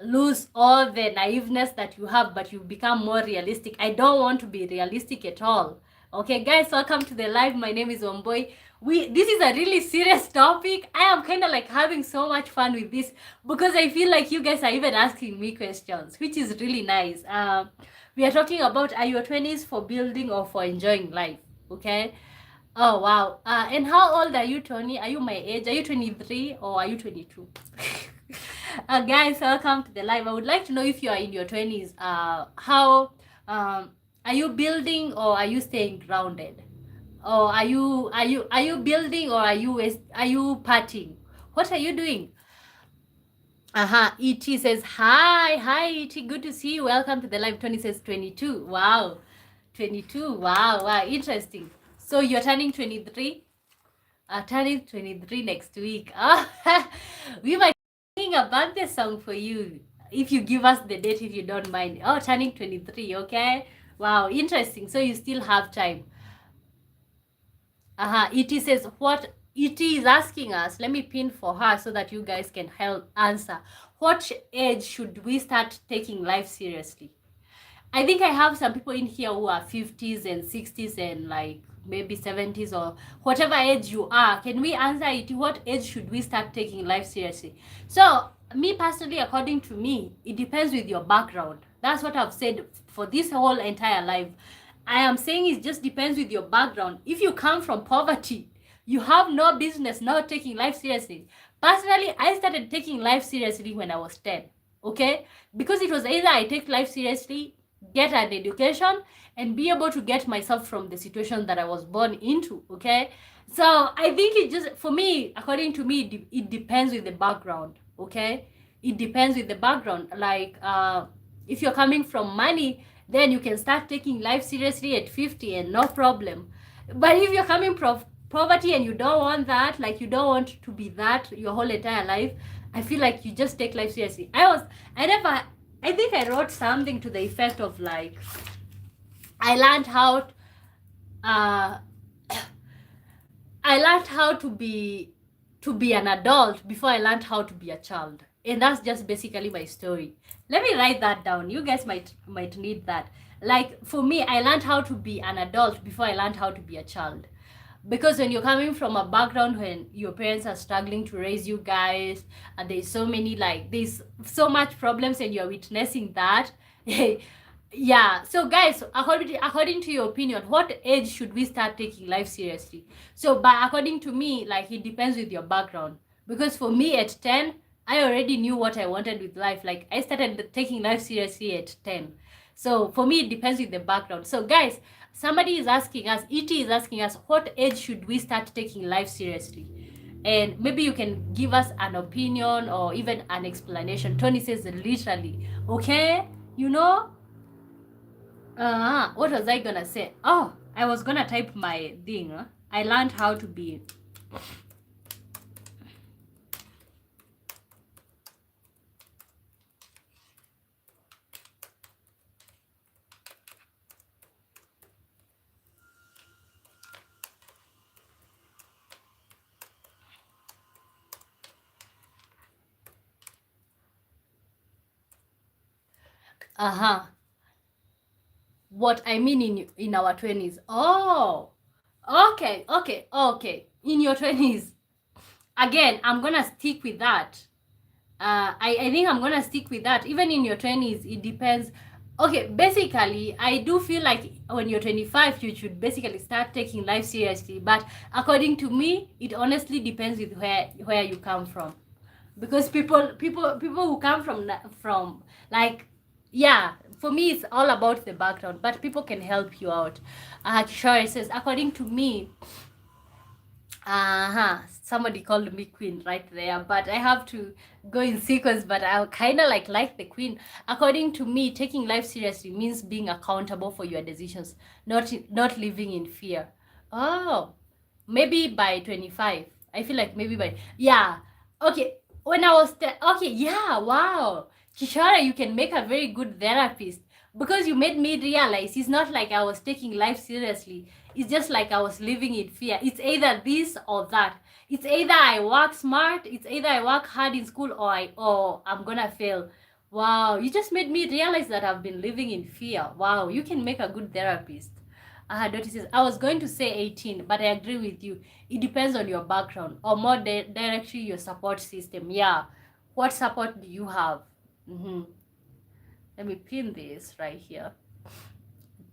lose all the naiveness that you have, but you become more realistic. I don't want to be realistic at all. Okay, guys, welcome to the live. My name is Wambui. This is a really serious topic. I am kind of like having so much fun with this because I feel like you guys are even asking me questions, which is really nice. We are talking about, are your 20s for building or for enjoying life? Okay. Oh wow. And how old are you, Tony? Are you my age? Are you 23 or are you 22? Guys, welcome to the live. I would like to know if you are in your 20s. How are you building or are you staying grounded? Or are you building or are you partying? What are you doing? ET says hi ET, good to see you. Welcome to the live. Tony says 22. Wow. 22. Wow, interesting. So you're turning 23? Turning 23 next week. We might sing a birthday song for you if you give us the date, if you don't mind. Oh, turning 23, okay? Wow, interesting. So you still have time. ET says, what ET is asking us, let me pin for her so that you guys can help answer. What age should we start taking life seriously? I think I have some people in here who are 50s and 60s and like maybe 70s or whatever age you are. Can we answer it? What age should we start taking life seriously? So, me personally, according to me, it depends with your background. That's what I've said for this whole entire life. I am saying it just depends with your background. If you come from poverty, you have no business not taking life seriously. Personally, I started taking life seriously when I was 10. Okay? Because it was either I take life seriously, get an education, and be able to get myself from the situation that I was born into. Okay? So I think it just, for me, according to me, it depends with the background. Okay? It depends with the background. Like, if you're coming from money, then you can start taking life seriously at 50 and no problem. But if you're coming from poverty and you don't want that, like you don't want to be that your whole entire life, I feel like you just take life seriously. I think I wrote something to the effect of like, I learned how to be an adult before I learned how to be a child. And that's just basically my story. Let me write that down. You guys might need that. Like for me, I learned how to be an adult before I learned how to be a child. Because when you're coming from a background when your parents are struggling to raise you guys, and there's so much problems and you're witnessing that. Yeah, so guys, according to your opinion, what age should we start taking life seriously? So according to me, like it depends with your background. Because for me at 10, I already knew what I wanted with life. Like I started taking life seriously at 10. So for me, it depends with the background. So guys, somebody is asking us, ET is asking us, what age should we start taking life seriously? And maybe you can give us an opinion or even an explanation. Tony says literally, okay, you know. What was I gonna say? Oh, I was gonna type my thing. I learned how to be. What I mean in our 20s. Oh, okay. In your 20s. Again, I'm gonna stick with that. I think I'm gonna stick with that. Even in your 20s, it depends. Okay, basically, I do feel like when you're 25, you should basically start taking life seriously. But according to me, it honestly depends with where you come from, because people who come from like, yeah, for me it's all about the background, but people can help you out. Sure, it says according to me, somebody called me queen right there, but I have to go in sequence. But I kind of like the queen. According to me, taking life seriously means being accountable for your decisions, not living in fear. Oh, maybe by 25. I feel like maybe by, yeah. Okay, when I was okay, yeah, wow, Kishara, you can make a very good therapist, because you made me realize it's not like I was taking life seriously. It's just like I was living in fear. It's either this or that. It's either I work smart, it's either I work hard in school, or I'm gonna fail. Wow, you just made me realize that I've been living in fear. Wow, you can make a good therapist. Dottie says, I was going to say 18, but I agree with you. It depends on your background, or more directly your support system. Yeah. What support do you have? Let me pin this right here.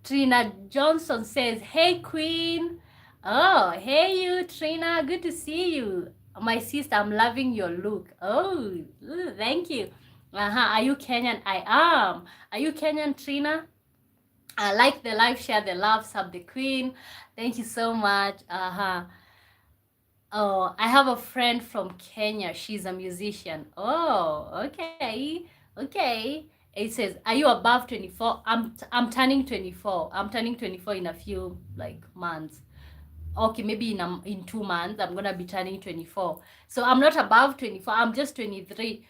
Trina Johnson says, hey, Queen. Oh, hey, you, Trina. Good to see you. My sister, I'm loving your look. Oh, thank you. Are you Kenyan? I am. Are you Kenyan, Trina? I like the live, share the love, sub the queen. Thank you so much. Oh, I have a friend from Kenya. She's a musician. Oh, okay. It says, are you above 24? I'm turning 24. I'm turning 24 in a few months. Okay, maybe in 2 months I'm gonna be turning 24. So I'm not above 24. I'm just 23.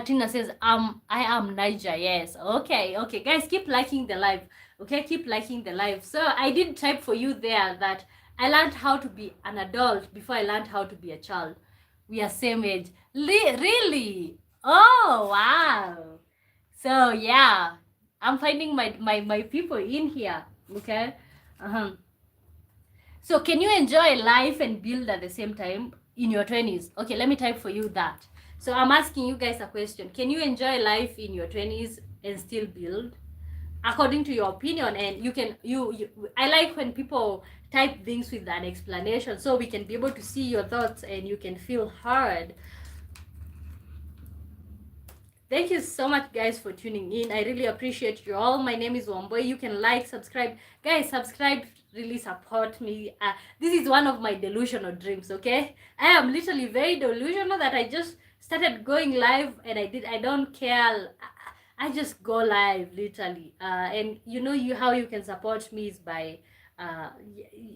Tina says, I am Niger. Yes. Okay. Guys, keep liking the live. Okay, keep liking the live. So I did type for you there that I learned how to be an adult before I learned how to be a child. We are same age. Really? Oh, wow. So yeah, I'm finding my people in here. Okay. So can you enjoy life and build at the same time in your 20s? Okay, let me type for you that. So I'm asking you guys a question. Can you enjoy life in your 20s and still build? According to your opinion, and you I like when people type things with an explanation, so we can be able to see your thoughts and you can feel heard. Thank you so much, guys, for tuning in. I really appreciate you all. My name is Wamboy. You can like, subscribe. Guys, subscribe, really support me. This is one of my delusional dreams, okay? I am literally very delusional that I just started going live and I don't care. I just go live, literally. And you know how you can support me is by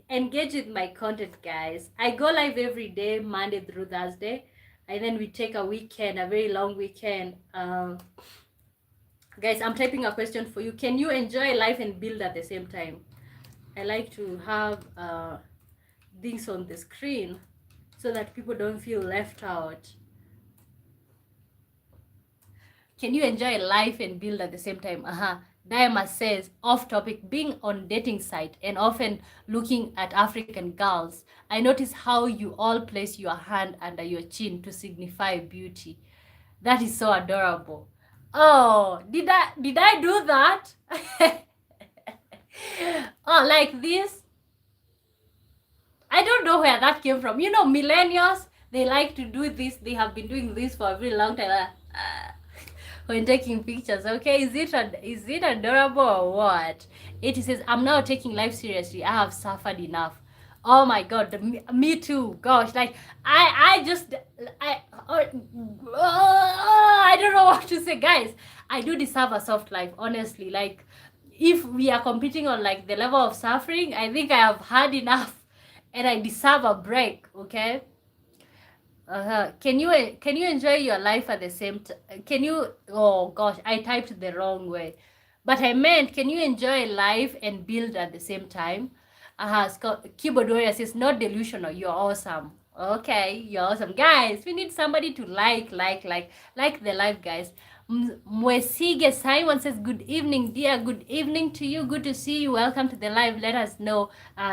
engage with my content, guys. I go live every day, Monday through Thursday. And then we take a weekend, a very long weekend. Guys, I'm typing a question for you. Can you enjoy life and build at the same time? I like to have things on the screen so that people don't feel left out. Can you enjoy life and build at the same time? Diama says, off topic, being on dating site and often looking at African girls, I notice how you all place your hand under your chin to signify beauty. That is so adorable. Oh, did I do that? Oh, like this? I don't know where that came from. You know, millennials, they like to do this. They have been doing this for a very long time. When taking pictures, okay, is it adorable or what? It says, I'm now taking life seriously. I have suffered enough. Oh my god, me too. Gosh, like I don't know what to say, guys. I do deserve a soft life, honestly. Like, if we are competing on like the level of suffering, I think I have had enough and I deserve a break, okay? Can you enjoy your life at the same time? Can you, oh gosh, I typed the wrong way, but I meant, can you enjoy life and build at the same time? Keyboard warrior says, not delusional, you're awesome. Okay, you're awesome. Guys, we need somebody to like the live, guys. Mwesige Simon says, good evening, dear. Good evening to you. Good to see you. Welcome to the live. Let us know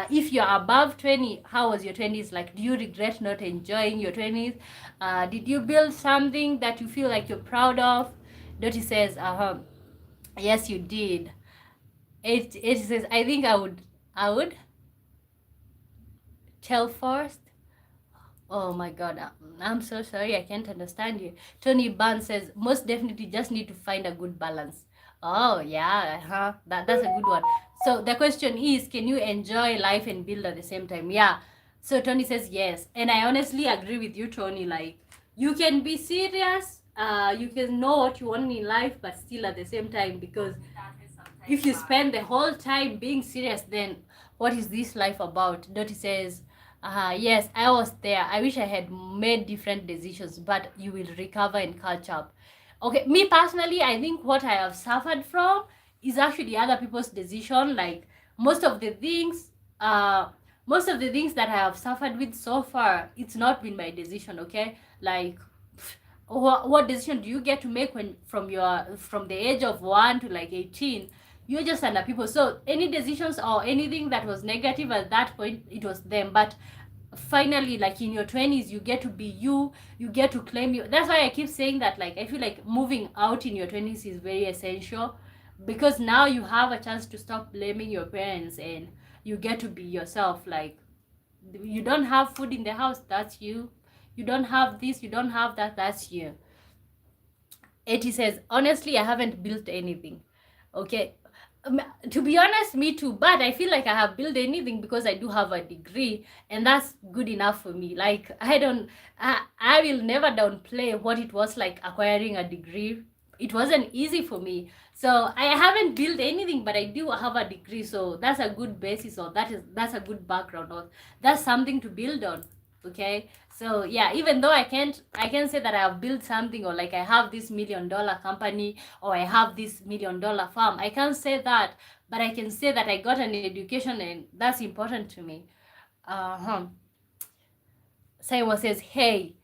if you're above 20, how was your 20s like? Do you regret not enjoying your 20s? Did you build something that you feel like you're proud of? Dottie says, yes, you did. It says, I think I would tell first. Oh my god, I'm so sorry, I can't understand you. Tony Barnes says, most definitely just need to find a good balance. Oh yeah, that's a good one. So the question is, can you enjoy life and build at the same time? Yeah. So Tony says yes. And I honestly agree with you, Tony. Like, you can be serious, you can know what you want in life, but still at the same time, because if you spend the whole time being serious, then what is this life about? Dottie says, yes, I was there. I wish I had made different decisions, but you will recover and catch up. Okay, me personally, I think what I have suffered from is actually other people's decision. Like, most of the things, most of the things that I have suffered with so far, it's not been my decision. Okay, like, what decision do you get to make when from the age of 1 to like 18? You're just under people. So any decisions or anything that was negative at that point, it was them. But finally, like in your 20s, you get to be you get to claim you. That's why I keep saying that, like, I feel like moving out in your 20s is very essential, because now you have a chance to stop blaming your parents and you get to be yourself. Like, you don't have food in the house, that's you. You don't have this, you don't have that, that's you. Eti says, honestly, I haven't built anything. Okay, to be honest, me too, but I feel like I have built anything because I do have a degree, and that's good enough for me. Like, I will never downplay what it was like acquiring a degree. It wasn't easy for me, so I haven't built anything, but I do have a degree, so that's a good basis, or that's a good background, or that's something to build on. Okay, so yeah, even though I can't say that I have built something, or like I have this $1 million company, or I have this $1 million farm, I can't say that, but I can say that I got an education, and that's important to me. Simon says, hey,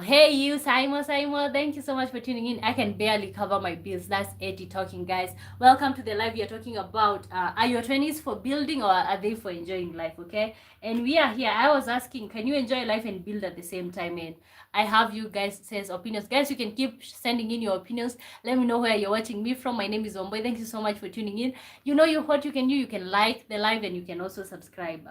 hey you, Simon, thank you so much for tuning in. I can barely cover my bills. That's Eddie talking, guys. Welcome to the live. We are talking about, are your 20s for building, or are they for enjoying life? Okay, and we are here. I was asking, can you enjoy life and build at the same time? And I have you guys says opinions. Guys, you can keep sending in your opinions. Let me know where you're watching me from. My name is Omboy. Thank you so much for tuning in. You know what you can do. You can like the live, and you can also subscribe.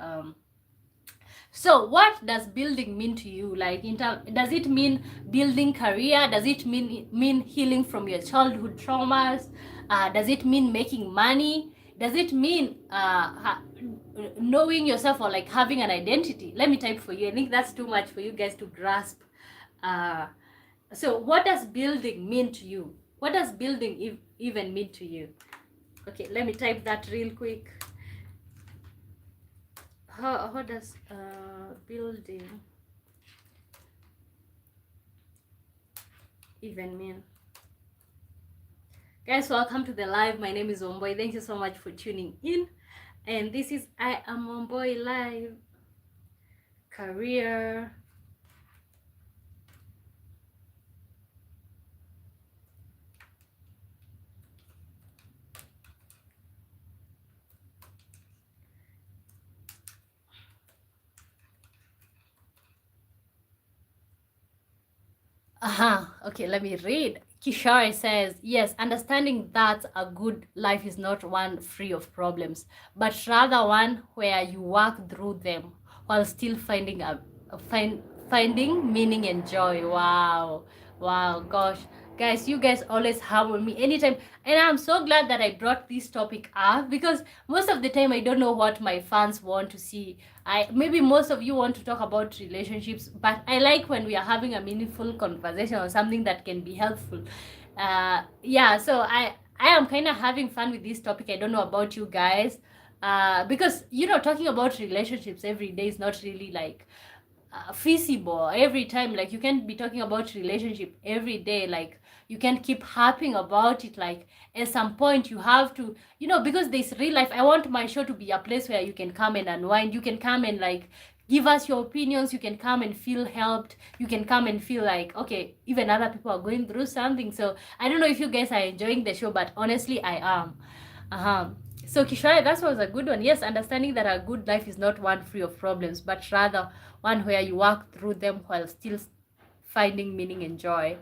So what does building mean to you? Like, does it mean building career? Does it mean healing from your childhood traumas? Does it mean making money? Does it mean knowing yourself, or like having an identity? Let me type for you. I think that's too much for you guys to grasp. So what does building mean to you? What does building even mean to you? Okay, let me type that real quick. How does building even mean? Guys, welcome to the live. My name is Omboy. Thank you so much for tuning in, and this is I Am Omboy Live. Career, okay, let me read. Kishore says, yes, understanding that a good life is not one free of problems, but rather one where you work through them while still finding finding meaning and joy. Wow, gosh. Guys, you guys always have with me anytime, and I'm so glad that I brought this topic up, because most of the time I don't know what my fans want to see. Maybe most of you want to talk about relationships, but I like when we are having a meaningful conversation or something that can be helpful. Yeah, so I am kind of having fun with this topic. I don't know about you guys, because talking about relationships every day is not really like feasible every time. Like, you can't be talking about relationship every day. Like, you can't keep harping about it. Like, at some point you have to, because there's real life. I want my show to be a place where you can come and unwind. You can come and like give us your opinions. You can come and feel helped. You can come and feel like, okay, even other people are going through something. So I don't know if you guys are enjoying the show, but honestly, I am. So Kishore, that was a good one. Yes, understanding that a good life is not one free of problems, but rather one where you work through them while still finding meaning and joy.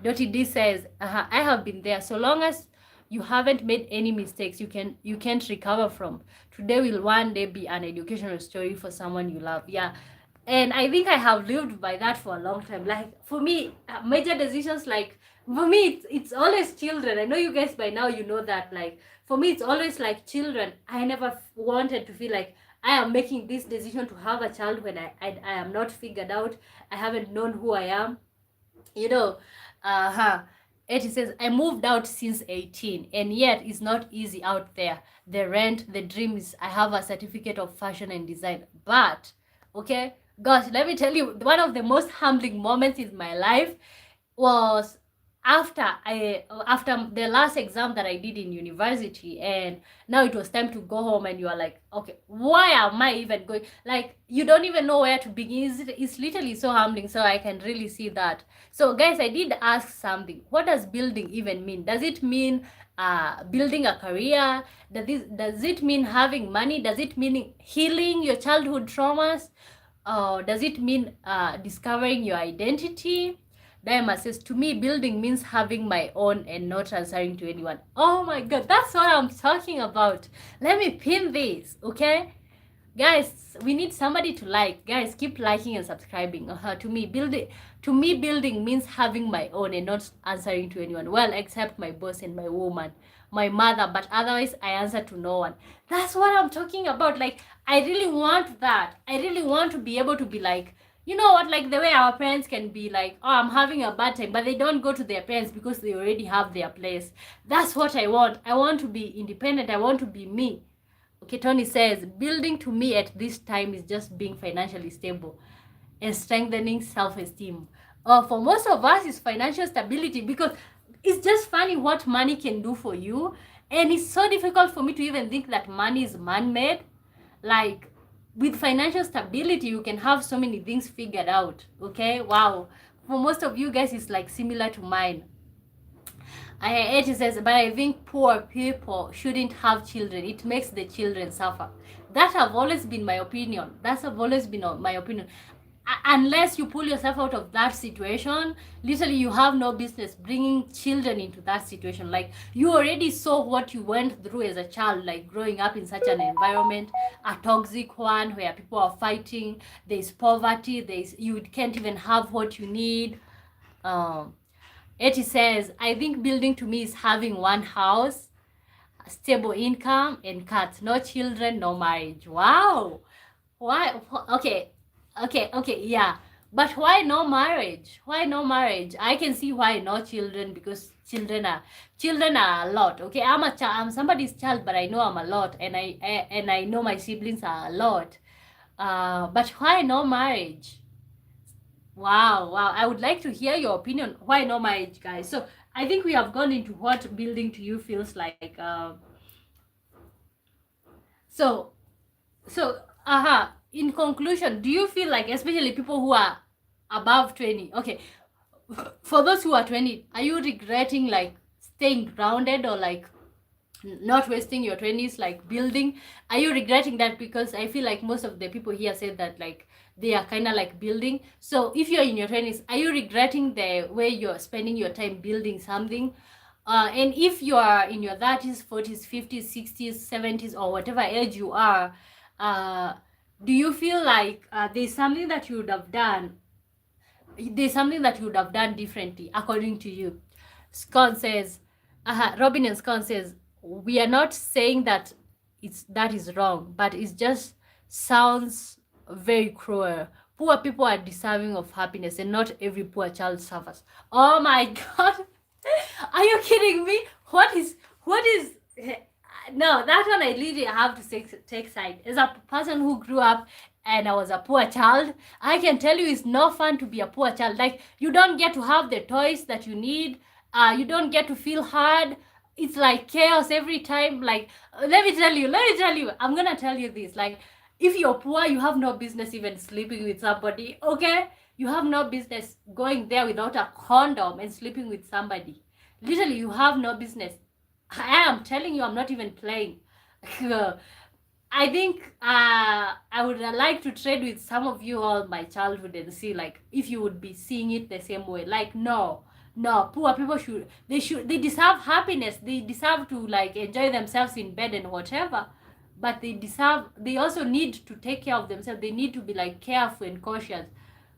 Dottie D says, I have been there. So long as you haven't made any mistakes you can't recover from, today will one day be an educational story for someone you love. Yeah, and I think I have lived by that for a long time. Like for me, major decisions, like for me it's always children. I know you guys by now you know that. Like for me it's always like children. I never wanted to feel like I am making this decision to have a child when I am not figured out. I haven't known who I am, you know. It says, I moved out since 18, and yet it's not easy out there. The rent, the dream is I have a certificate of fashion and design. But, okay, gosh, let me tell you, one of the most humbling moments in my life was after the last exam that I did in university, and now it was time to go home, and you are like, okay, why am I even going? Like, you don't even know where to begin. It's literally so humbling. So I can really see that. So guys, I did ask something. What does building even mean? Does it mean building a career? Does it mean having money? Does it mean healing your childhood traumas? Does it mean discovering your identity? Diamond says, to me, building means having my own and not answering to anyone. Oh my God, that's what I'm talking about. Let me pin this, okay? Guys, we need somebody to like. Guys, keep liking and subscribing. To me, building means having my own and not answering to anyone. Well, except my boss and my woman, my mother, but otherwise I answer to no one. That's what I'm talking about. Like, I really want that. I really want to be able to be like, you know what, like the way our parents can be like, oh, I'm having a bad time, but they don't go to their parents because they already have their place. That's what I want. I want to be independent. I want to be me. Okay, Tony says, building to me at this time is just being financially stable and strengthening self-esteem. For most of us, it's financial stability, because it's just funny what money can do for you. And it's so difficult for me to even think that money is man-made. Like, with financial stability, you can have so many things figured out. Okay, wow. For most of you guys, it's like similar to mine. It says, but I think poor people shouldn't have children. It makes the children suffer. That have always been my opinion. That's have always been my opinion. Unless you pull yourself out of that situation, literally you have no business bringing children into that situation. Like, you already saw what you went through as a child, like growing up in such an environment, a toxic one where people are fighting, there's poverty, you can't even have what you need. It says, I think building to me is having one house, stable income, and cats. No children, no marriage. Wow. Why? Okay, yeah. But why no marriage? Why no marriage? I can see why no children, because children are a lot. Okay, I'm somebody's child, but I know I'm a lot, and I know my siblings are a lot. But why no marriage? Wow, I would like to hear your opinion. Why no marriage, guys? So I think we have gone into what building to you feels like. So in conclusion, do you feel like, especially people who are above 20, okay, for those who are 20, are you regretting like staying grounded, or like not wasting your 20s like building? Are you regretting that? Because I feel like most of the people here said that like they are kind of like building. So if you're in your 20s, are you regretting the way you're spending your time building something? And if you are in your 30s, 40s, 50s, 60s, 70s, or whatever age you are, do you feel like there's something that you would have done? There's something that you would have done differently, according to you? Scott says, Robin and Scott says, we are not saying that that is wrong, but it just sounds very cruel. Poor people are deserving of happiness, and not every poor child suffers. Oh my God. Are you kidding me? What is no, that one I literally have to take side. As a person who grew up and I was a poor child, I can tell you it's no fun to be a poor child. Like, you don't get to have the toys that you need. You don't get to feel hard. It's like chaos every time. Like, let me tell you, I'm gonna tell you this. Like, If you're poor, you have no business even sleeping with somebody, okay? You have no business going there without a condom and sleeping with somebody. Literally, you have no business. I am telling you, I'm not even playing. I think I would like to trade with some of you all my childhood and see like if you would be seeing it the same way. Like no, poor people they deserve happiness. They deserve to like enjoy themselves in bed and whatever. But they also need to take care of themselves. They need to be like careful and cautious.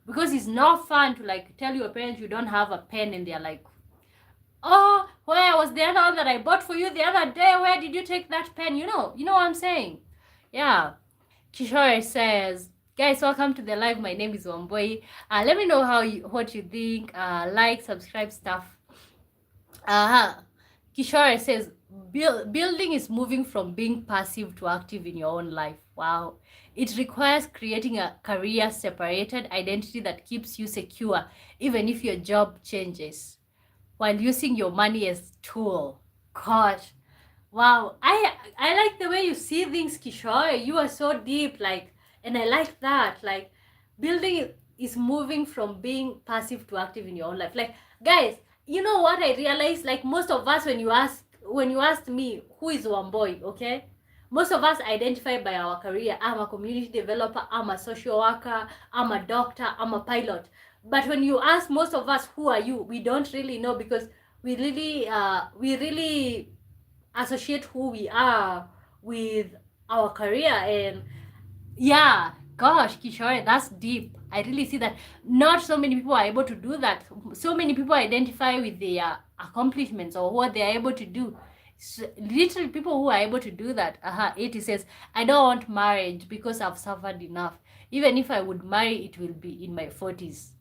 Because it's not fun to like tell your parents you don't have a pen and they're like, oh, where was the other one that I bought for you the other day? Where did you take that pen? You know what I'm saying? Yeah. Kishore says, guys, welcome to the live. My name is Wambui. Let me know what you think. Like, subscribe, stuff. Kishore says, building is moving from being passive to active in your own life. Wow. It requires creating a career separated identity that keeps you secure, even if your job changes, while using your money as tool. Gosh. Wow. I like the way you see things, Kishore. You are so deep, like, and I like that. Like, building is moving from being passive to active in your own life. Like, guys, you know what I realized? Like, most of us, when you asked me who is Wambui, okay, most of us identify by our career. I'm a community developer, I'm a social worker, I'm a doctor, I'm a pilot. But when you ask most of us who are you, we don't really know, because we really associate who we are with our career. And yeah, gosh, Kishore, that's deep. I really see that not so many people are able to do that. So many people identify with their accomplishments or what they are able to do. So, literally, people who are able to do that. 80 says, I don't want marriage because I've suffered enough. Even if I would marry, it will be in my 40s.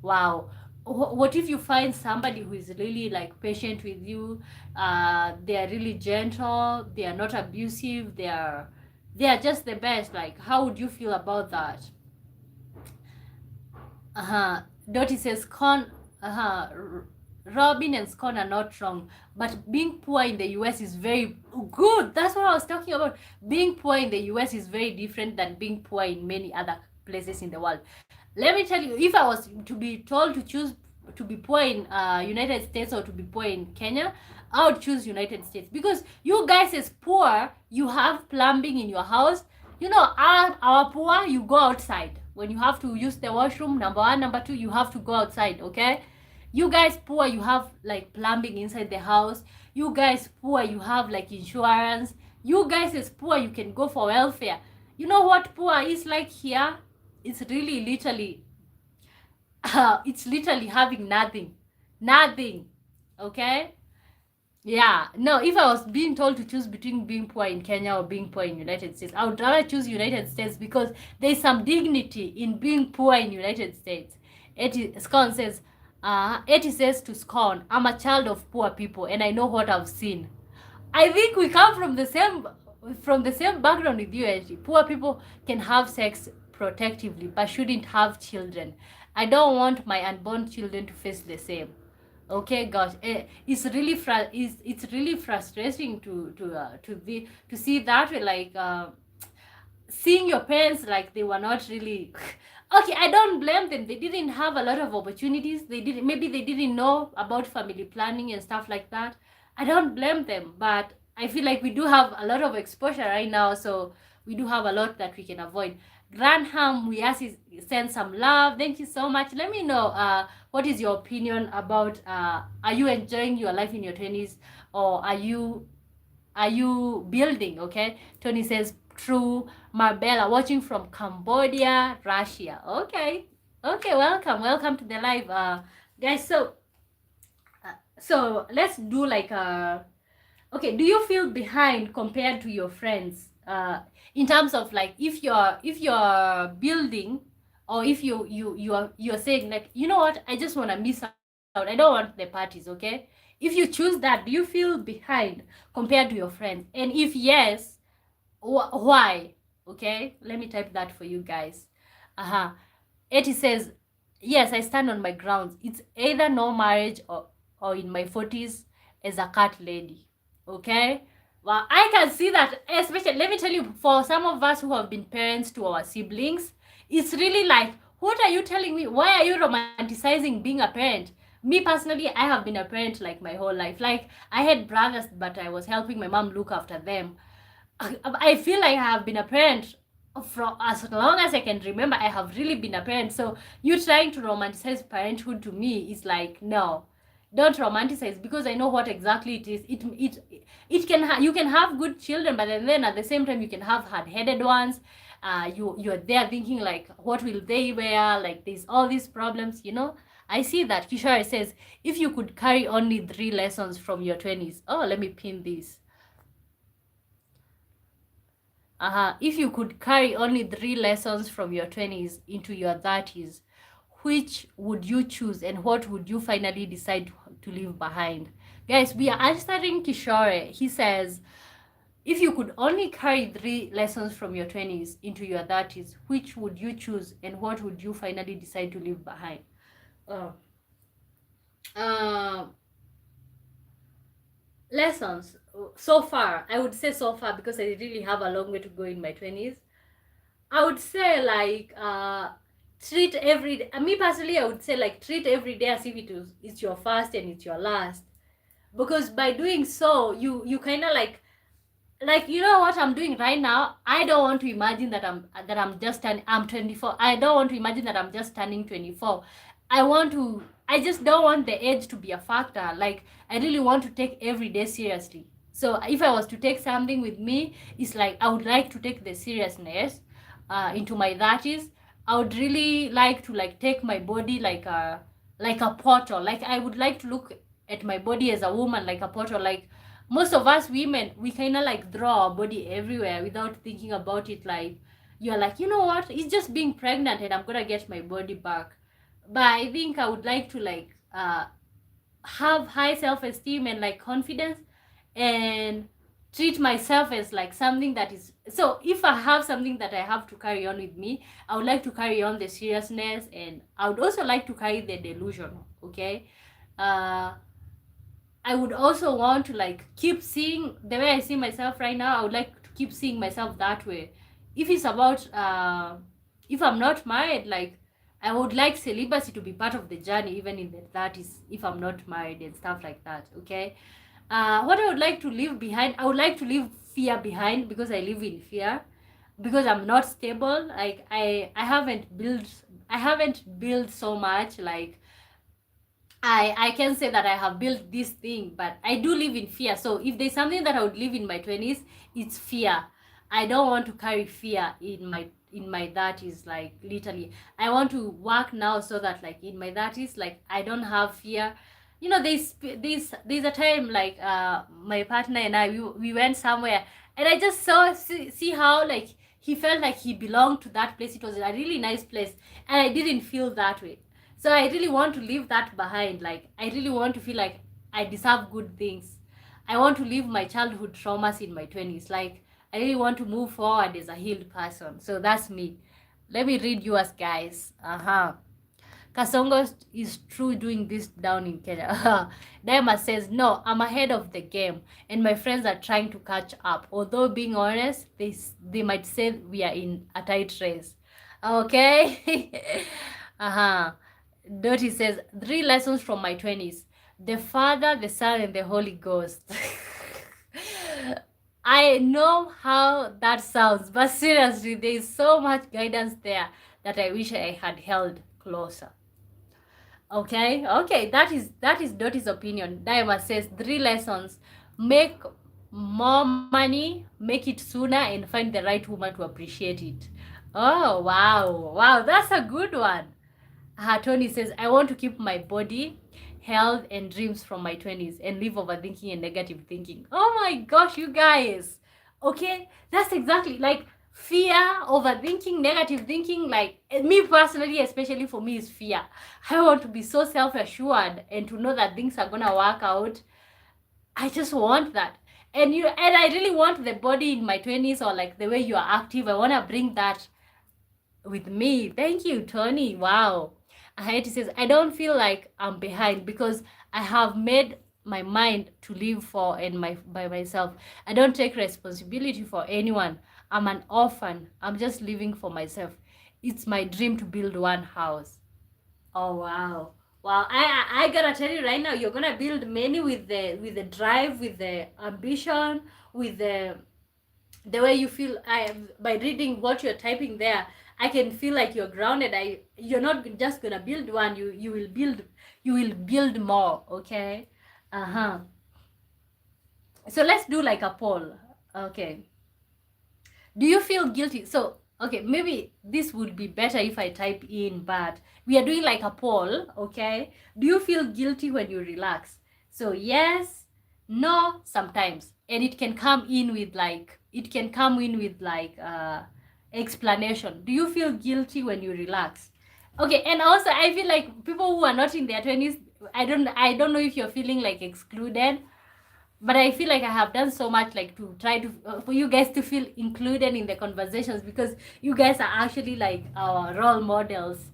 Wow. What if you find somebody who is really like patient with you? They are really gentle. They are not abusive. They are just the best. Like, how would you feel about that? Dottie says, Robin and Scone are not wrong, but being poor in the US is very good. That's what I was talking about. Being poor in the US is very different than being poor in many other places in the world. Let me tell you, if I was to be told to choose to be poor in United States or to be poor in Kenya, I would choose United States, because you guys as poor, you have plumbing in your house. You know, our poor, you go outside. When you have to use the washroom, number one, number two, you have to go outside, okay? You guys poor, you have like plumbing inside the house. You guys poor, you have like insurance. You guys as poor, you can go for welfare. You know what poor is like here? It's really literally it's literally having nothing, okay? Yeah, no, if I was being told to choose between being poor in Kenya or being poor in United States, I would rather choose United States, because there's some dignity in being poor in United States. Scone says, Eti says to Scone, I'm a child of poor people and I know what I've seen. I think we come from the same background with you, Eti. Poor people can have sex protectively but shouldn't have children. I don't want my unborn children to face the same. Okay, gosh, it's really it's really frustrating to see that way, like seeing your parents like they were not really okay. I don't blame them. They didn't have a lot of opportunities. Maybe they didn't know about family planning and stuff like that. I don't blame them, but I feel like we do have a lot of exposure right now, so we do have a lot that we can avoid. Granham, we ask you send some love. Thank you so much. Let me know what is your opinion about are you enjoying your life in your 20s, or are you building? Okay, Tony says true. Marbella watching from Cambodia, Russia. Okay, welcome to the live, guys. So let's do like okay, do you feel behind compared to your friends in terms of like if you're building, or if you're saying like, you know what, I just want to miss out, I don't want the parties, okay? If you choose that, do you feel behind compared to your friends? And if yes, why? Okay, let me type that for you guys. Eti says, yes, I stand on my grounds. It's either no marriage or in my 40s as a cat lady. Okay, Well, I can see that, especially, let me tell you, for some of us who have been parents to our siblings, it's really like, what are you telling me? Why are you romanticizing being a parent? Me personally, I have been a parent like my whole life. Like, I had brothers, but I was helping my mom look after them. I feel like I have been a parent from as long as I can remember. I have really been a parent. So you trying to romanticize parenthood to me is like, no, don't romanticize, because I know what exactly it is. It can you can have good children, but then at the same time you can have hard-headed ones. You're there thinking like, what will they wear? Like, there's all these problems, you know. I see that Kishore says, if you could carry only 3 lessons from your 20s. Oh, let me pin this. If you could carry only 3 lessons from your 20s into your 30s, which would you choose, and what would you finally decide to leave behind? Guys, we are answering Kishore. He says, if you could only carry 3 lessons from your 20s into your 30s, which would you choose, and what would you finally decide to leave behind? Uh, uh, Lessons so far, I would say so far, because I really have a long way to go in my 20s. I would say like treat every day. Me personally, I would say like treat every day as if it's your first and it's your last, because by doing so, you kind of like, you know what I'm doing right now. I don't want to imagine that I'm just I'm 24. I don't want to imagine that I'm just turning 24. I just don't want the age to be a factor. Like, I really want to take every day seriously. So if I was to take something with me, it's like I would like to take the seriousness into my 30s. I would really like to like take my body like a portal. Like, I would like to look at my body as a woman like a portal. Like, most of us women, we kind of like draw our body everywhere without thinking about it. Like, you're like, you know what, it's just being pregnant and I'm gonna get my body back. But I think I would like to like have high self-esteem and like confidence, and treat myself as like something that is, so if I have something that I have to carry on with me, I would like to carry on the seriousness, and I would also like to carry the delusion. Okay. I would also want to like keep seeing the way I see myself right now. I would like to keep seeing myself that way. If it's about if I'm not married, like, I would like celibacy to be part of the journey, even in that is if I'm not married and stuff like that. Okay. What I would like to leave behind, I would like to leave fear behind, because I live in fear, because I'm not stable. Like, I haven't built so much. Like, I can say that I have built this thing, but I do live in fear. So if there's something that I would live in my 20s, it's fear. I don't want to carry fear in my 30s. Like, literally, I want to work now so that like in my 30s, like, I don't have fear. You know, there's a time like my partner and I, we went somewhere, and I just see how like he felt like he belonged to that place. It was a really nice place, and I didn't feel that way. So I really want to leave that behind. Like, I really want to feel like I deserve good things. I want to leave my childhood traumas in my 20s. Like, I really want to move forward as a healed person. So that's me. Let me read yours, guys. Kasongo is true doing this down in Kenya. Daima says, no, I'm ahead of the game, and my friends are trying to catch up. Although, being honest, they might say we are in a tight race. Okay? Dottie says, 3 lessons from my 20s. The Father, the Son, and the Holy Ghost. I know how that sounds, but seriously, there is so much guidance there that I wish I had held closer. Okay, that is Dottie's opinion. Diama says 3 lessons: make more money, make it sooner, and find the right woman to appreciate it. Oh wow, that's a good one. Tony says, I want to keep my body, health, and dreams from my 20s and leave overthinking and negative thinking. Oh my gosh, you guys. Okay, that's exactly like fear, overthinking, negative thinking. Like, me personally, especially for me, is fear. I want to be so self-assured and to know that things are gonna work out. I just want that. And I really want the body in my 20s, or like the way you are active. I want to bring that with me. Thank you, Tony. Wow. Haiti says, I don't feel like I'm behind because I have made my mind to live for and by myself. I don't take responsibility for anyone. I'm an orphan. I'm just living for myself. It's my dream to build one house. Oh wow. Wow, I gotta tell you right now, you're gonna build many with the drive, with the ambition, with the way you feel. By reading what you're typing there, I can feel like you're grounded. You're not just gonna build one, you will build more, okay? Uh-huh. So let's do like a poll. Okay. Do you feel guilty? So, okay, maybe this would be better if I type in, but we are doing like a poll, okay? Do you feel guilty when you relax? So, yes, no, sometimes. And it can come in with explanation. Do you feel guilty when you relax? Okay, and also I feel like people who are not in their 20s, I don't know if you're feeling like excluded, but I feel like I have done so much like to try to for you guys to feel included in the conversations, because you guys are actually like our role models.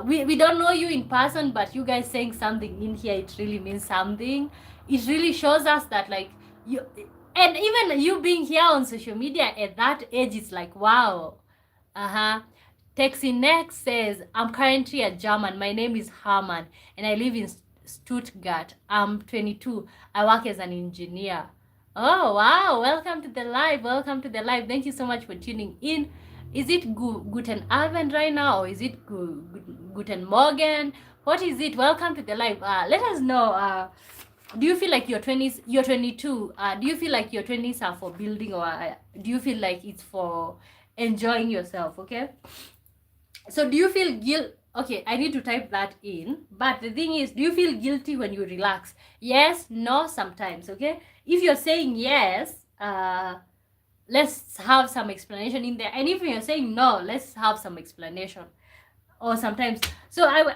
We don't know you in person, but you guys saying something in here, it really means something. It really shows us that like you, and even you being here on social media at that age, it's like wow. Texi next says, I'm currently a German. My name is Herman and I live in Stuttgart. I'm 22. I work as an engineer. Oh, wow. Welcome to the live. Welcome to the live. Thank you so much for tuning in. Is it Guten Abend right now, or is it Guten Morgen? What is it? Welcome to the live. Let us know. Do you feel like your 20s, you're 22, do you feel like your 20s are for building, or do you feel like it's for enjoying yourself? Okay, so do you feel guilt? Okay, I need to type that in, but the thing is, do you feel guilty when you relax? Yes, no, sometimes. Okay, if you're saying yes, let's have some explanation in there, and if you're saying no, let's have some explanation. Or sometimes, so I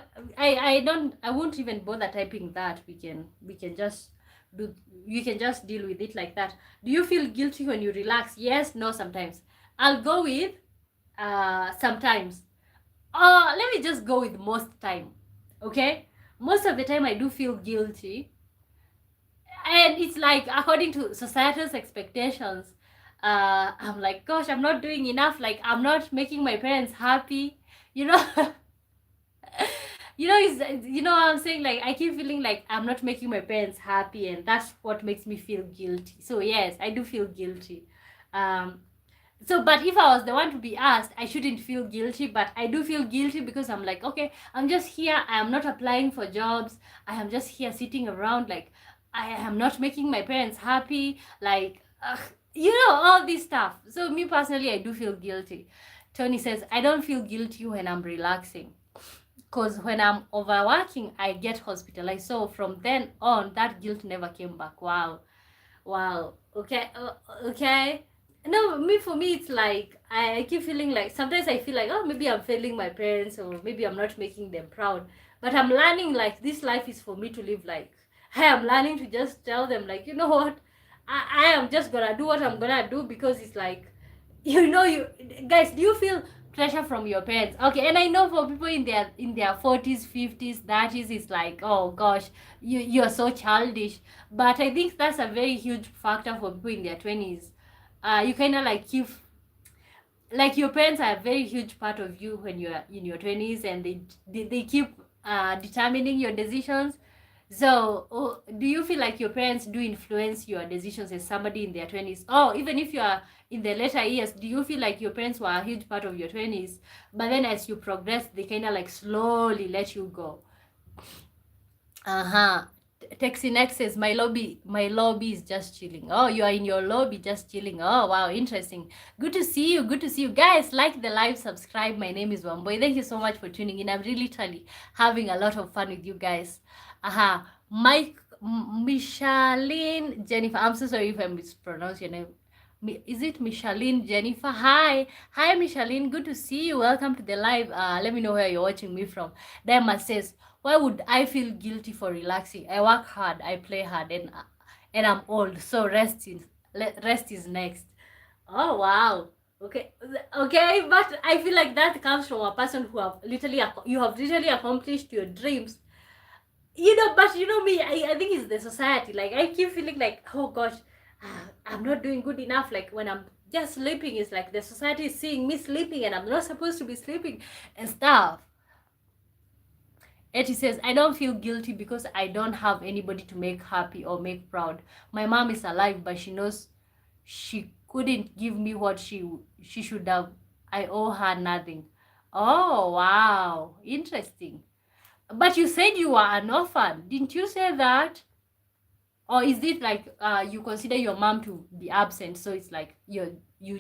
won't even bother typing that. We can just do, you can just deal with it like that. Do you feel guilty when you relax? Yes, no, sometimes. I'll go with sometimes. Let me just go with most time. Okay, most of the time I do feel guilty, and it's like according to societal's expectations. I'm like, gosh, I'm not doing enough, like I'm not making my parents happy, you know. You know what I'm saying? Like I keep feeling like I'm not making my parents happy, and that's what makes me feel guilty. So yes, I do feel guilty. So but if I was the one to be asked, I shouldn't feel guilty, but I do feel guilty because I'm like, okay, I'm just here, I am not applying for jobs, I am just here sitting around, like I am not making my parents happy, like all this stuff. So me personally, I do feel guilty. Tony says, I don't feel guilty when I'm relaxing, because when I'm overworking, I get hospitalized. So from then on, that guilt never came back. Wow. Okay. Okay. No, for me, it's like I keep feeling like sometimes I feel like, oh, maybe I'm failing my parents, or maybe I'm not making them proud. But I'm learning like this life is for me to live. Like I am learning to just tell them like, you know what, I am just gonna do what I'm gonna do, because it's like, you guys, do you feel pressure from your parents? Okay, and I know for people in their 40s, 50s, 30s, it's like, oh gosh, you're so childish. But I think that's a very huge factor for people in their 20s. You kind of like keep, like your parents are a very huge part of you when you're in your 20s, and they keep determining your decisions. So do you feel like your parents do influence your decisions as somebody in their 20s? Oh, even if you are in the later years, do you feel like your parents were a huge part of your 20s, but then as you progress, they kind of like slowly let you go? Texinex says, my lobby is just chilling. Oh, you are in your lobby just chilling. Oh, wow, interesting. Good to see you. Guys, like the live, subscribe. My name is Wamboy. Thank you so much for tuning in. I'm really having a lot of fun with you guys. Micheline Jennifer. I'm so sorry if I mispronounced your name. Is it Micheline Jennifer? Hi Micheline, good to see you. Welcome to the live. Let me know where you're watching me from. Dema says, why would I feel guilty for relaxing? I work hard, I play hard, and I'm old, so rest is next. Oh wow. Okay, but I feel like that comes from a person who have literally accomplished your dreams. But me, I think it's the society. Like, I keep feeling like, oh gosh, I'm not doing good enough. Like, when I'm just sleeping, it's like the society is seeing me sleeping and I'm not supposed to be sleeping and stuff. Etty says, I don't feel guilty because I don't have anybody to make happy or make proud. My mom is alive, but she knows she couldn't give me what she should have. I owe her nothing. Oh, wow. Interesting. But you said you were an orphan. Didn't you say that? Or is it like you consider your mom to be absent, so it's like you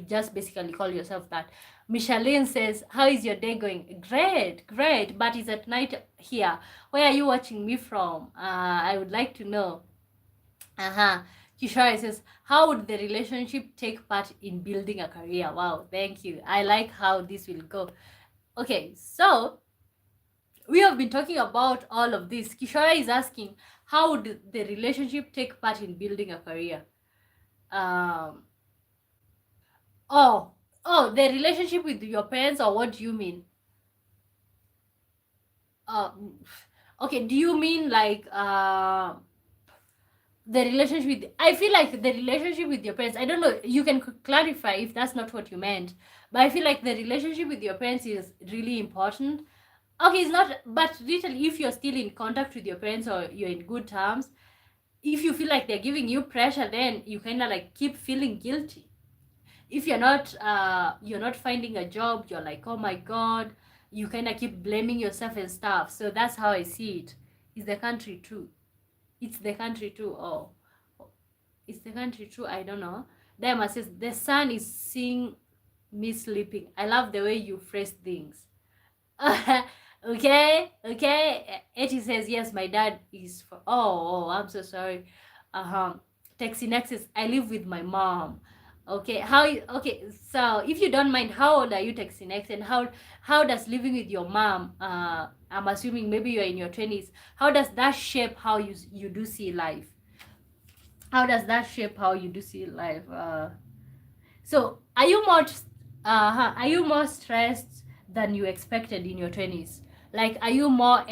just basically call yourself that? Micheline says, how is your day going? Great, great, but it's at night here. Where are you watching me from? I would like to know. Kishore says, how would the relationship take part in building a career? Wow, thank you. I like how this will go. Okay, so we have been talking about all of this. Kishore is asking, how would the relationship take part in building a career? Oh, the relationship with your parents, or what do you mean? Okay, do you mean like the relationship with, I feel like the relationship with your parents, I don't know, you can clarify if that's not what you meant, but I feel like the relationship with your parents is really important. Okay, it's not, but literally, if you're still in contact with your parents or you're in good terms, if you feel like they're giving you pressure, then you kind of like keep feeling guilty. If you're not finding a job, you're like, oh my god, you kind of keep blaming yourself and stuff. So that's how I see it. Is the country true? It's the country true. Oh, it's the country true. I don't know. Diamond says, the sun is seeing me sleeping. I love the way you phrase things. Okay. Etty says, yes, my dad is for, oh, I'm so sorry. Texi Nexus, I live with my mom. Okay, okay, so if you don't mind, how old are you, Texi Next, and how does living with your mom, I'm assuming maybe you're in your 20s, how does that shape how you do see life? How does that shape how you do see life? So are you more stressed than you expected in your 20s? Like, are you more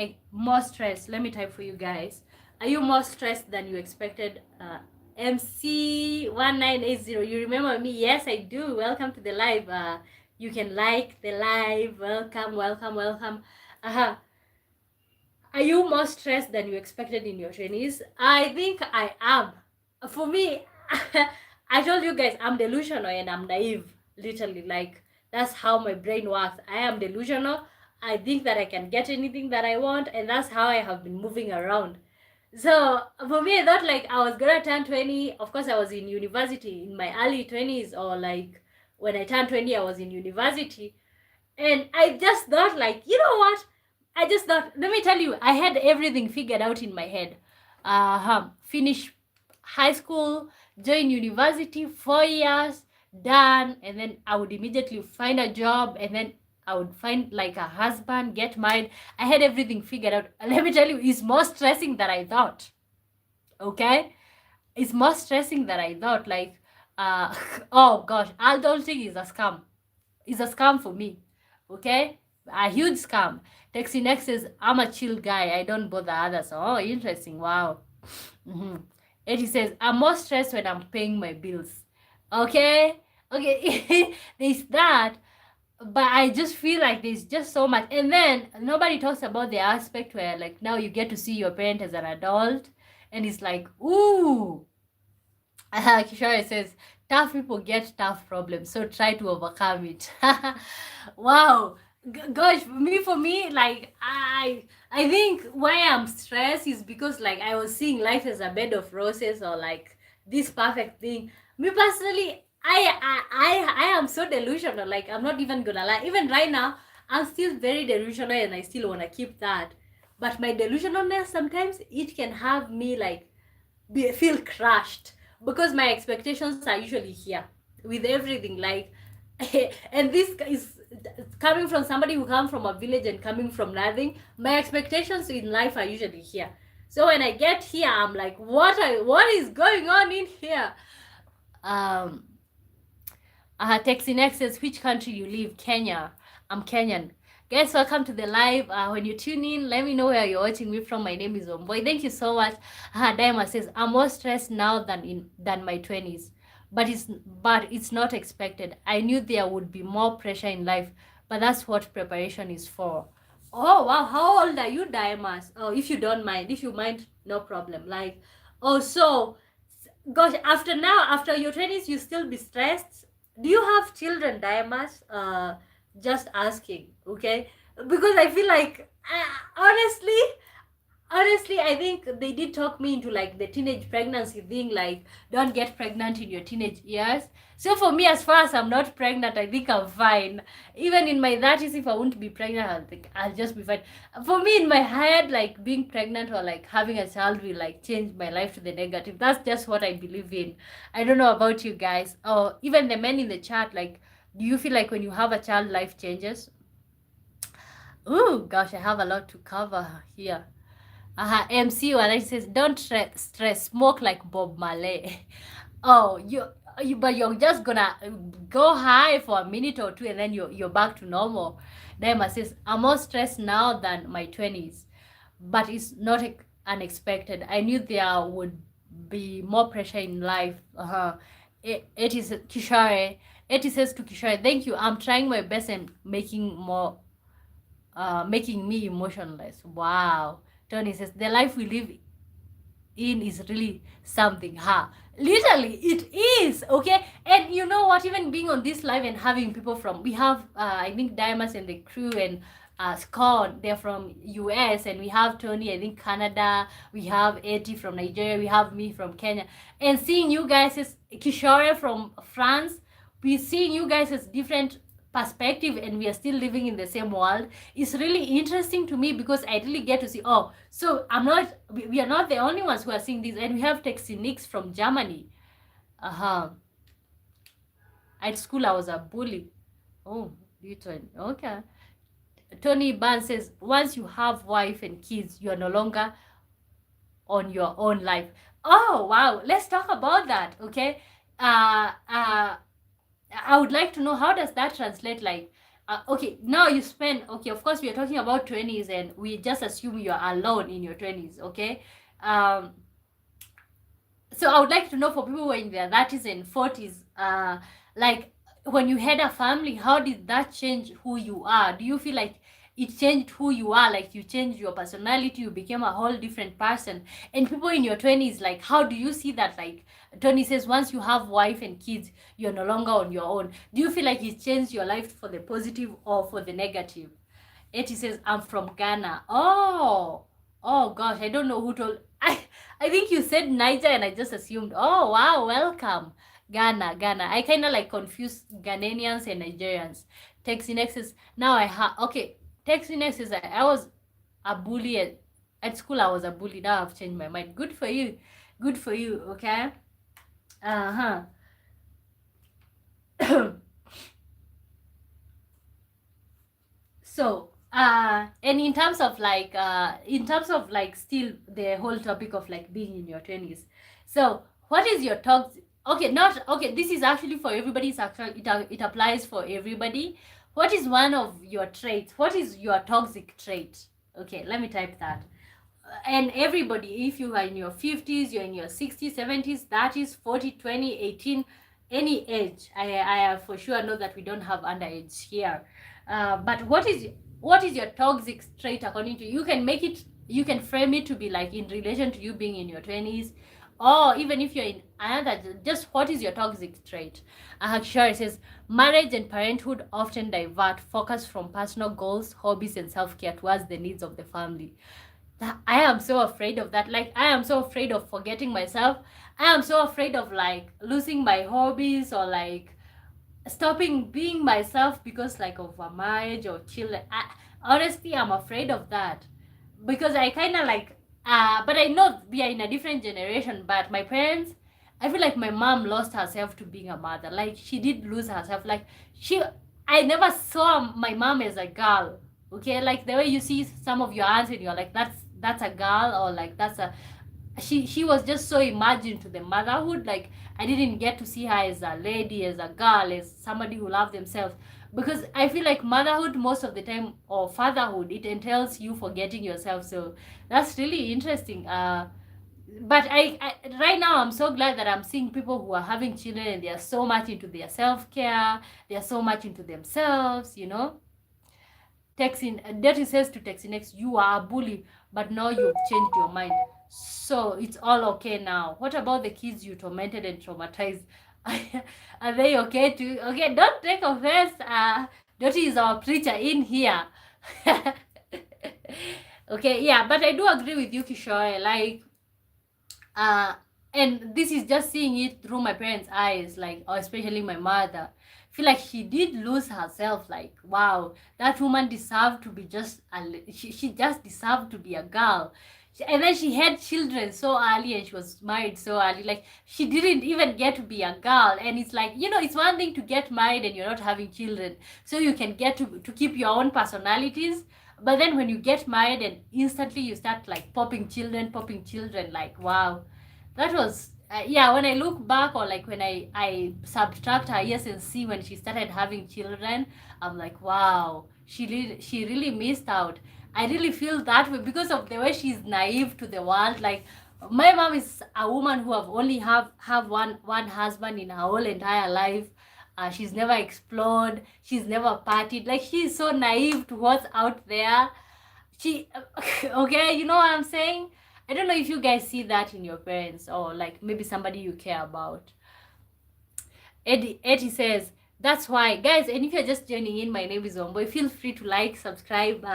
stressed? Let me type for you guys. Are you more stressed than you expected? MC1980, you remember me? Yes, I do. Welcome to the live. You can like the live. Welcome. Are you more stressed than you expected in your 20s? I think I am. For me, I told you guys, I'm delusional and I'm naive. Literally, like, that's how my brain works. I am delusional. I think that I can get anything that I want, and that's how I have been moving around. So for me, I thought like I was gonna turn 20. Of course, I was in university in my early 20s, or like when I turned 20, I was in university. And I just thought, like, you know what? I just thought, let me tell you, I had everything figured out in my head. Finish high school, join university, 4 years, done, and then I would immediately find a job, and then I would find like a husband, get married. I had everything figured out. Let me tell you, it's more stressing than I thought. Okay? It's more stressing than I thought. Like, oh gosh, adulting is a scam. It's a scam for me. Okay? A huge scam. Texi Next says, I'm a chill guy. I don't bother others. Oh, interesting. Wow. Eddie says, I'm more stressed when I'm paying my bills. Okay? There's that. But I just feel like there's just so much. And then nobody talks about the aspect where, like, now you get to see your parent as an adult. And it's like, ooh. Kishore says, tough people get tough problems, so try to overcome it. Wow. Gosh, for me, like, I think why I'm stressed is because, like, I was seeing life as a bed of roses, or like this perfect thing. Me personally, I am so delusional. Like, I'm not even gonna lie. Even right now, I'm still very delusional, and I still wanna keep that. But my delusionalness, sometimes it can have me like feel crushed, because my expectations are usually here with everything, like and this is coming from somebody who come from a village and coming from nothing. My expectations in life are usually here. So when I get here, I'm like, what is going on in here? Texi Next says, which country you live? Kenya. I'm Kenyan. Guys, welcome to the live. When you tune in, let me know where you're watching me from. My name is Omboy. Thank you so much. Diamond says, I'm more stressed now than my 20s. But it's not expected. I knew there would be more pressure in life, but that's what preparation is for. Oh wow, how old are you, Diamas? Oh, if you don't mind, if you mind, no problem. Like, oh, so gosh, after your 20s, you still be stressed. Do you have children, Diamas? Just asking, okay? Because I feel like, honestly, I think they did talk me into like the teenage pregnancy thing, like don't get pregnant in your teenage years. So for me, as far as I'm not pregnant, I think I'm fine. Even in my 30s, if I won't be pregnant, I think I'll just be fine. For me, in my head, like being pregnant or like having a child will like change my life to the negative. That's just what I believe in. I don't know about you guys, or even the men in the chat. Like, do you feel like when you have a child, life changes? Oh gosh, I have a lot to cover here. MC Walai says, don't stress, smoke like Bob Marley. Oh, but you're just gonna go high for a minute or two and then you're back to normal. Daima says, I'm more stressed now than my 20s, but it's not unexpected. I knew there would be more pressure in life. It is Kishore. It says to Kishore, thank you. I'm trying my best and making me emotionless. Wow. Tony says, the life we live in is really something. Literally, it is, okay? And you know what? Even being on this live and having people from, we have, I think, Diamas and the crew and Scott, they're from US, and we have Tony, I think, Canada, we have Eti from Nigeria, we have me from Kenya. And seeing you guys as Kishore from France, we're seeing you guys as different perspective and we are still living in the same world is really interesting to me because I really get to see, oh, so we are not the only ones who are seeing this. And we have Texinix from Germany. At school I was a bully. Oh, okay. Tony Ban says, once you have wife and kids, you are no longer on your own life. Oh wow, let's talk about that. Okay. I would like to know, how does that translate? Like, okay, now you spend, okay, of course we are talking about 20s and we just assume you're alone in your 20s, okay? So I would like to know, for people who are in their 30s and 40s, like when you had a family, how did that change who you are? Do you feel like it changed who you are? Like you changed your personality, you became a whole different person? And people in your 20s, like, how do you see that? Like Tony says, once you have wife and kids, you're no longer on your own. Do you feel like it changed your life for the positive or for the negative? Eti says, I'm from Ghana. Oh gosh, I don't know who told. I think you said Niger and I just assumed. Oh wow, welcome. Ghana. I kind of like confuse Ghanaians and Nigerians. Texinex says, now I have, okay, Texinex says, I was a bully at school. I was a bully. Now I've changed my mind. Good for you, okay? So and in terms of like still the whole topic of like being in your 20s, so what is your toxic, okay, not okay, this is actually for everybody, it's actually it applies for everybody. What is one of your traits? What is your toxic trait? Okay, let me type that. And everybody, if you are in your 50s, you're in your 60s, 70s, 30s, 40, 20, 18, any age, I for sure know that we don't have underage here. But what is your toxic trait according to you? You can frame it to be like in relation to you being in your 20s, or even if you're in another, just what is your toxic trait? Sure, it says, marriage and parenthood often divert focus from personal goals, hobbies, and self-care towards the needs of the family. I am so afraid of that. Like, I am so afraid of forgetting myself. I am so afraid of like losing my hobbies or like stopping being myself because like of a marriage or children. Honestly, I'm afraid of that because I kind of like, but I know we are in a different generation, but my parents, I feel like my mom lost herself to being a mother. Like, she did lose herself. Like, I never saw my mom as a girl. Okay, like the way you see some of your aunts and you're like, that's a girl, or like that's a, she was just so immersed into the motherhood. Like, I didn't get to see her as a lady, as a girl, as somebody who loved themselves. Because I feel like motherhood most of the time, or fatherhood, it entails you forgetting yourself. So that's really interesting. But I right now I'm so glad that I'm seeing people who are having children and they are so much into their self-care, they are so much into themselves, you know. Dirty says to Texinex, you are a bully, but now you've changed your mind. So it's all okay now. What about the kids you tormented and traumatized? Are they okay too? Okay, don't take offense. Dirty is our preacher in here. Okay, yeah, but I do agree with you, Kishore. Like, and this is just seeing it through my parents' eyes, like, or especially my mother. Feel like she did lose herself. Like, wow, that woman deserved to be just she just deserved to be a girl. And then she had children so early and she was married so early. Like, she didn't even get to be a girl. And it's like, you know, it's one thing to get married and you're not having children, so you can get to keep your own personalities. But then when you get married and instantly you start like popping children, like, wow, that was yeah. When I look back, or like when I subtract her yes and see when she started having children, I'm like, wow, she really missed out. I really feel that way because of the way she's naive to the world. Like, my mom is a woman who have only have one husband in her whole entire life. She's never explored, she's never partied. Like, she's so naive to what's out there. She okay, you know what I'm saying? I don't know if you guys see that in your parents, or like maybe somebody you care about. Eddie says, that's why, guys. And if you're just joining in, my name is Omboy. Feel free to like, subscribe.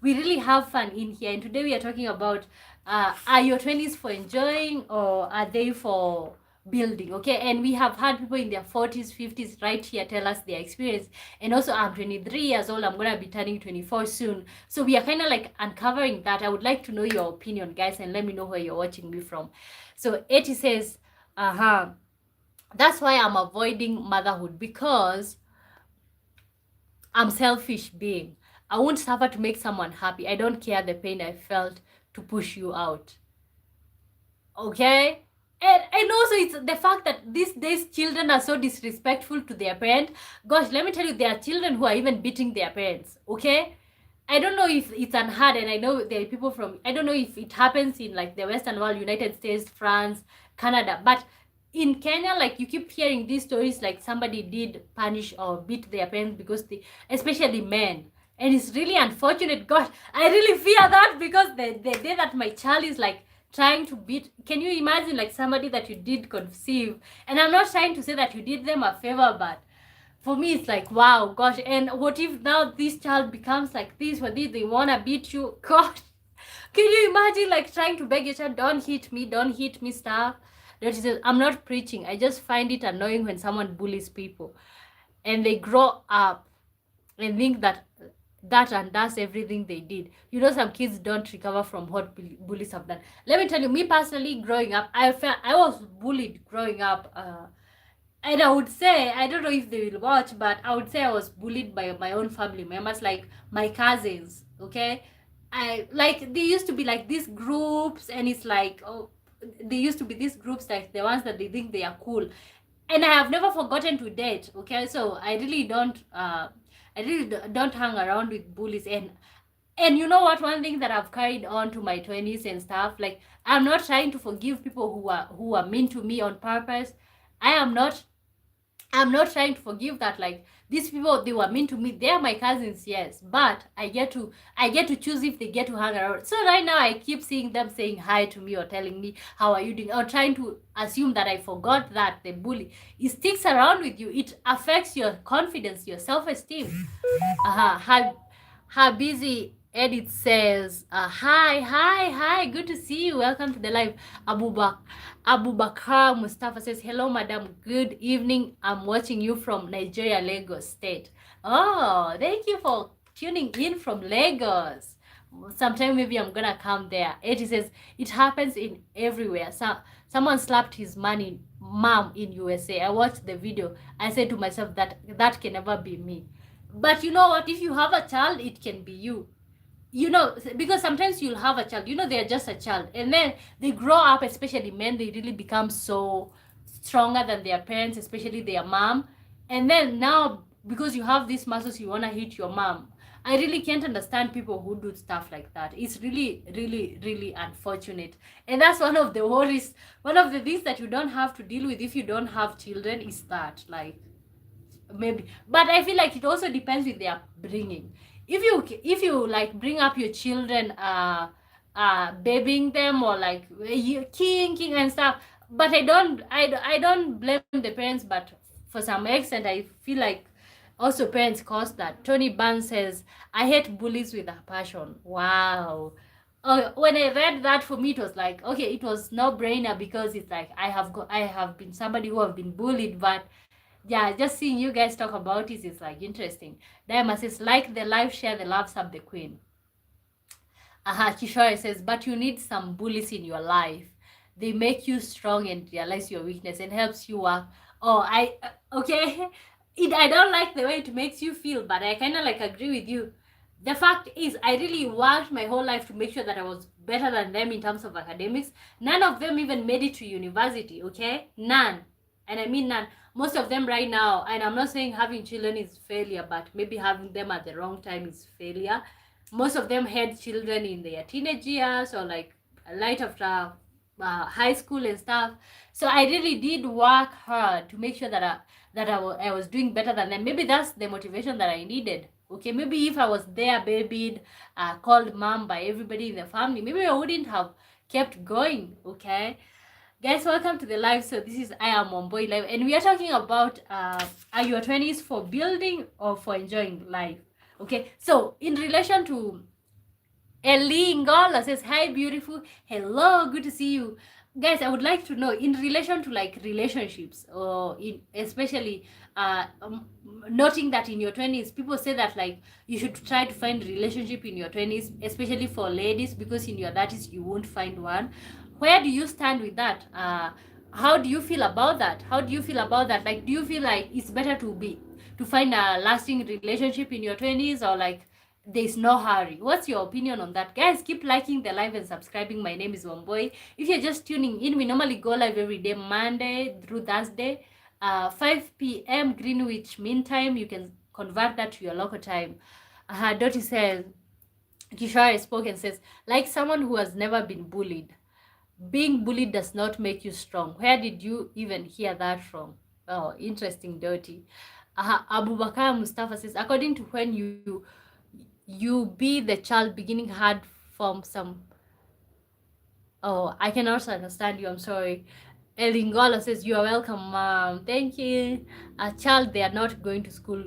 We really have fun in here, and today we are talking about are your 20s for enjoying, or are they for building? Okay, and we have had people in their 40s, 50s right here tell us their experience. And also, I'm 23 years old. I'm gonna be turning 24 soon, so we are kind of like uncovering that. I would like to know your opinion, guys, and let me know where you're watching me from. So Eddie says, that's why I'm avoiding motherhood, because I'm selfish being. I won't suffer to make someone happy. I don't care the pain I felt to push you out. Okay? And also, it's the fact that these days children are so disrespectful to their parent. Gosh, let me tell you, there are children who are even beating their parents. Okay? I don't know if it's unheard, and I know there are people from, I don't know if it happens in like the Western world, United States, France, Canada, but in Kenya, like, you keep hearing these stories, like somebody did punish or beat their parents because they, especially men, and it's really unfortunate. God, I really fear that, because the day that my child is like trying to beat, can you imagine, like, somebody that you did conceive? And I'm not trying to say that you did them a favor, but for me it's like, wow, gosh. And what if now this child becomes like this, when they wanna beat you? God, can you imagine, like, trying to beg your child, don't hit me stuff? That is, I'm not preaching. I just find it annoying when someone bullies people and they grow up and think that undoes everything they did. You know, some kids don't recover from what bullies have done. Let me tell you, me personally, growing up, I was bullied growing up. And I would say, I don't know if they will watch, but I would say I was bullied by my own family members, like my cousins. Okay, I like, they used to be like these groups, and it's like, oh, they used to be these groups, like the ones that they think they are cool, and I have never forgotten to date. Okay, so I really don't hang around with bullies. And you know what, one thing that I've carried on to my 20s and stuff, like, I'm not trying to forgive people who are mean to me on purpose. I'm not trying to forgive that. Like, these people, they were mean to me. They are my cousins, yes, but I get to choose if they get to hang around. So right now, I keep seeing them saying hi to me or telling me how are you doing, or trying to assume that I forgot that the bully, it sticks around with you. It affects your confidence, your self-esteem. Her busy edit says, hi, good to see you, welcome to the live. Abu Bakar Mustafa says, hello madam, good evening, I'm watching you from Nigeria, Lagos State. Oh, thank you for tuning in from Lagos. Sometime maybe I'm gonna come there. Eddie says, it happens in everywhere. Someone slapped his mom in USA. I watched the video. I said to myself that can never be me. But you know what? If you have a child, it can be you. you know, because sometimes you'll have a child, you know, they're just a child, and then they grow up, especially men, they really become so stronger than their parents, especially their mom. And then now, because you have these muscles, you want to hit your mom. I really can't understand people who do stuff like that. It's really, really, really unfortunate. And that's one of the worries, one of the things that you don't have to deal with if you don't have children, is that, like, maybe. But I feel like it also depends with their upbringing. If you like bring up your children babying them, or like you king and stuff, but I don't blame the parents, but for some extent I feel like also parents cause that. Tony Bunn says, I hate bullies with a passion. Wow. When I read that, for me it was like, okay, it was no brainer, because it's like I have been somebody who have been bullied. But yeah, just seeing you guys talk about it is like interesting. Diamond says, like the live, share the love, sub the queen. Kishore says, but you need some bullies in your life. They make you strong and realize your weakness and helps you work. Okay. I don't like the way it makes you feel, but I kind of like agree with you. The fact is, I really worked my whole life to make sure that I was better than them in terms of academics. None of them even made it to university, okay? None. And I mean none. Most of them right now, and I'm not saying having children is failure, but maybe having them at the wrong time is failure. Most of them had children in their teenage years, or like right after high school and stuff. So I really did work hard to make sure that I was doing better than them. Maybe that's the motivation that I needed. Okay, maybe if I was there, babied, called mom by everybody in the family, maybe I wouldn't have kept going. Okay, guys, welcome to the live. So this is I Am Wambui Live, and we are talking about are your 20s for building or for enjoying life? Okay, so in relation to Ellie Ngola says, hi, beautiful. Hello, good to see you. Guys, I would like to know, in relation to like relationships, or in especially noting that in your 20s, people say that like you should try to find a relationship in your 20s, especially for ladies, because in your 30s you won't find one. Where do you stand with that? How do you feel about that? How do you feel about that? Like, do you feel like it's better to find a lasting relationship in your 20s, or like there's no hurry? What's your opinion on that? Guys, keep liking the live and subscribing. My name is Wambui. If you're just tuning in, we normally go live every day, Monday through Thursday, 5 p.m. Greenwich Mean Time. You can convert that to your local time. Dottie says, Kishore spoke and says, like someone who has never been bullied. Being bullied does not make you strong. Where did you even hear that from? Oh, interesting, Dottie. Abubakar Mustafa says, according to when you be the child beginning hard from some. Oh, I can also understand you. I'm sorry. Elingola says, you are welcome, mom. Thank you. A child, they are not going to school,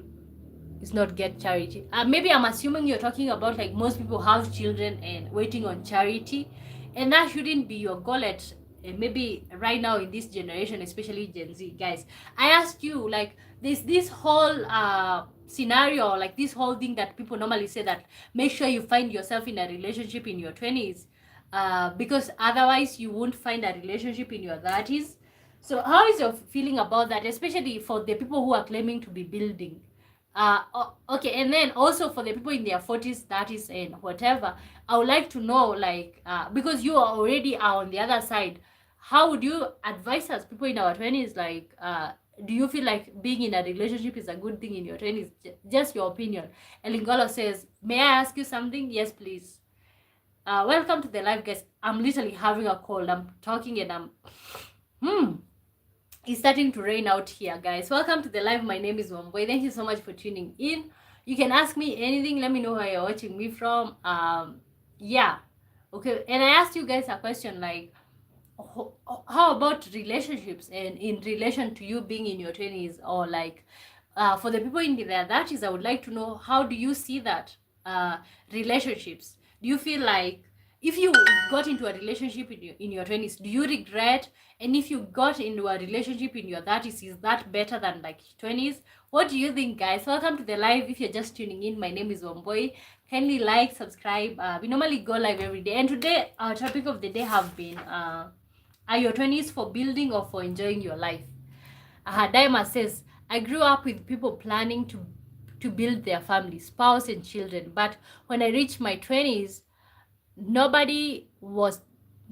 is not get charity. Maybe I'm assuming you're talking about like most people have children and waiting on charity, and that shouldn't be your goal at maybe right now in this generation, especially Gen Z. Guys, I asked you, like, this whole scenario, like this whole thing that people normally say, that make sure you find yourself in a relationship in your 20s, because otherwise you won't find a relationship in your 30s. So how is your feeling about that, especially for the people who are claiming to be building? Okay, and then also for the people in their 40s, 30s, and whatever, I would like to know, like, because you are already on the other side, how would you advise us, people in our 20s, like, do you feel like being in a relationship is a good thing in your 20s? Just your opinion. Elingolo says, may I ask you something? Yes, please. Welcome to the live, guys. I'm literally having a cold. I'm talking and it's starting to rain out here, guys. Welcome to the live. My name is Wambui. Thank you so much for tuning in. You can ask me anything. Let me know where you're watching me from. Yeah. Okay. And I asked you guys a question, like, how about relationships, and in relation to you being in your 20s, or like for the people in their 30s, I would like to know, how do you see that relationships? Do you feel like if you got into a relationship in your 20s, do you regret? And if you got into a relationship in your 30s, is that better than like 20s? What do you think, guys? Welcome to the live. If you're just tuning in, my name is Wambui. Kindly like, subscribe. We normally go live every day, and today our topic of the day have been are your 20s for building or for enjoying your life? Daima says, I grew up with people planning to to build their family, spouse and children. But when I reached my 20s, nobody was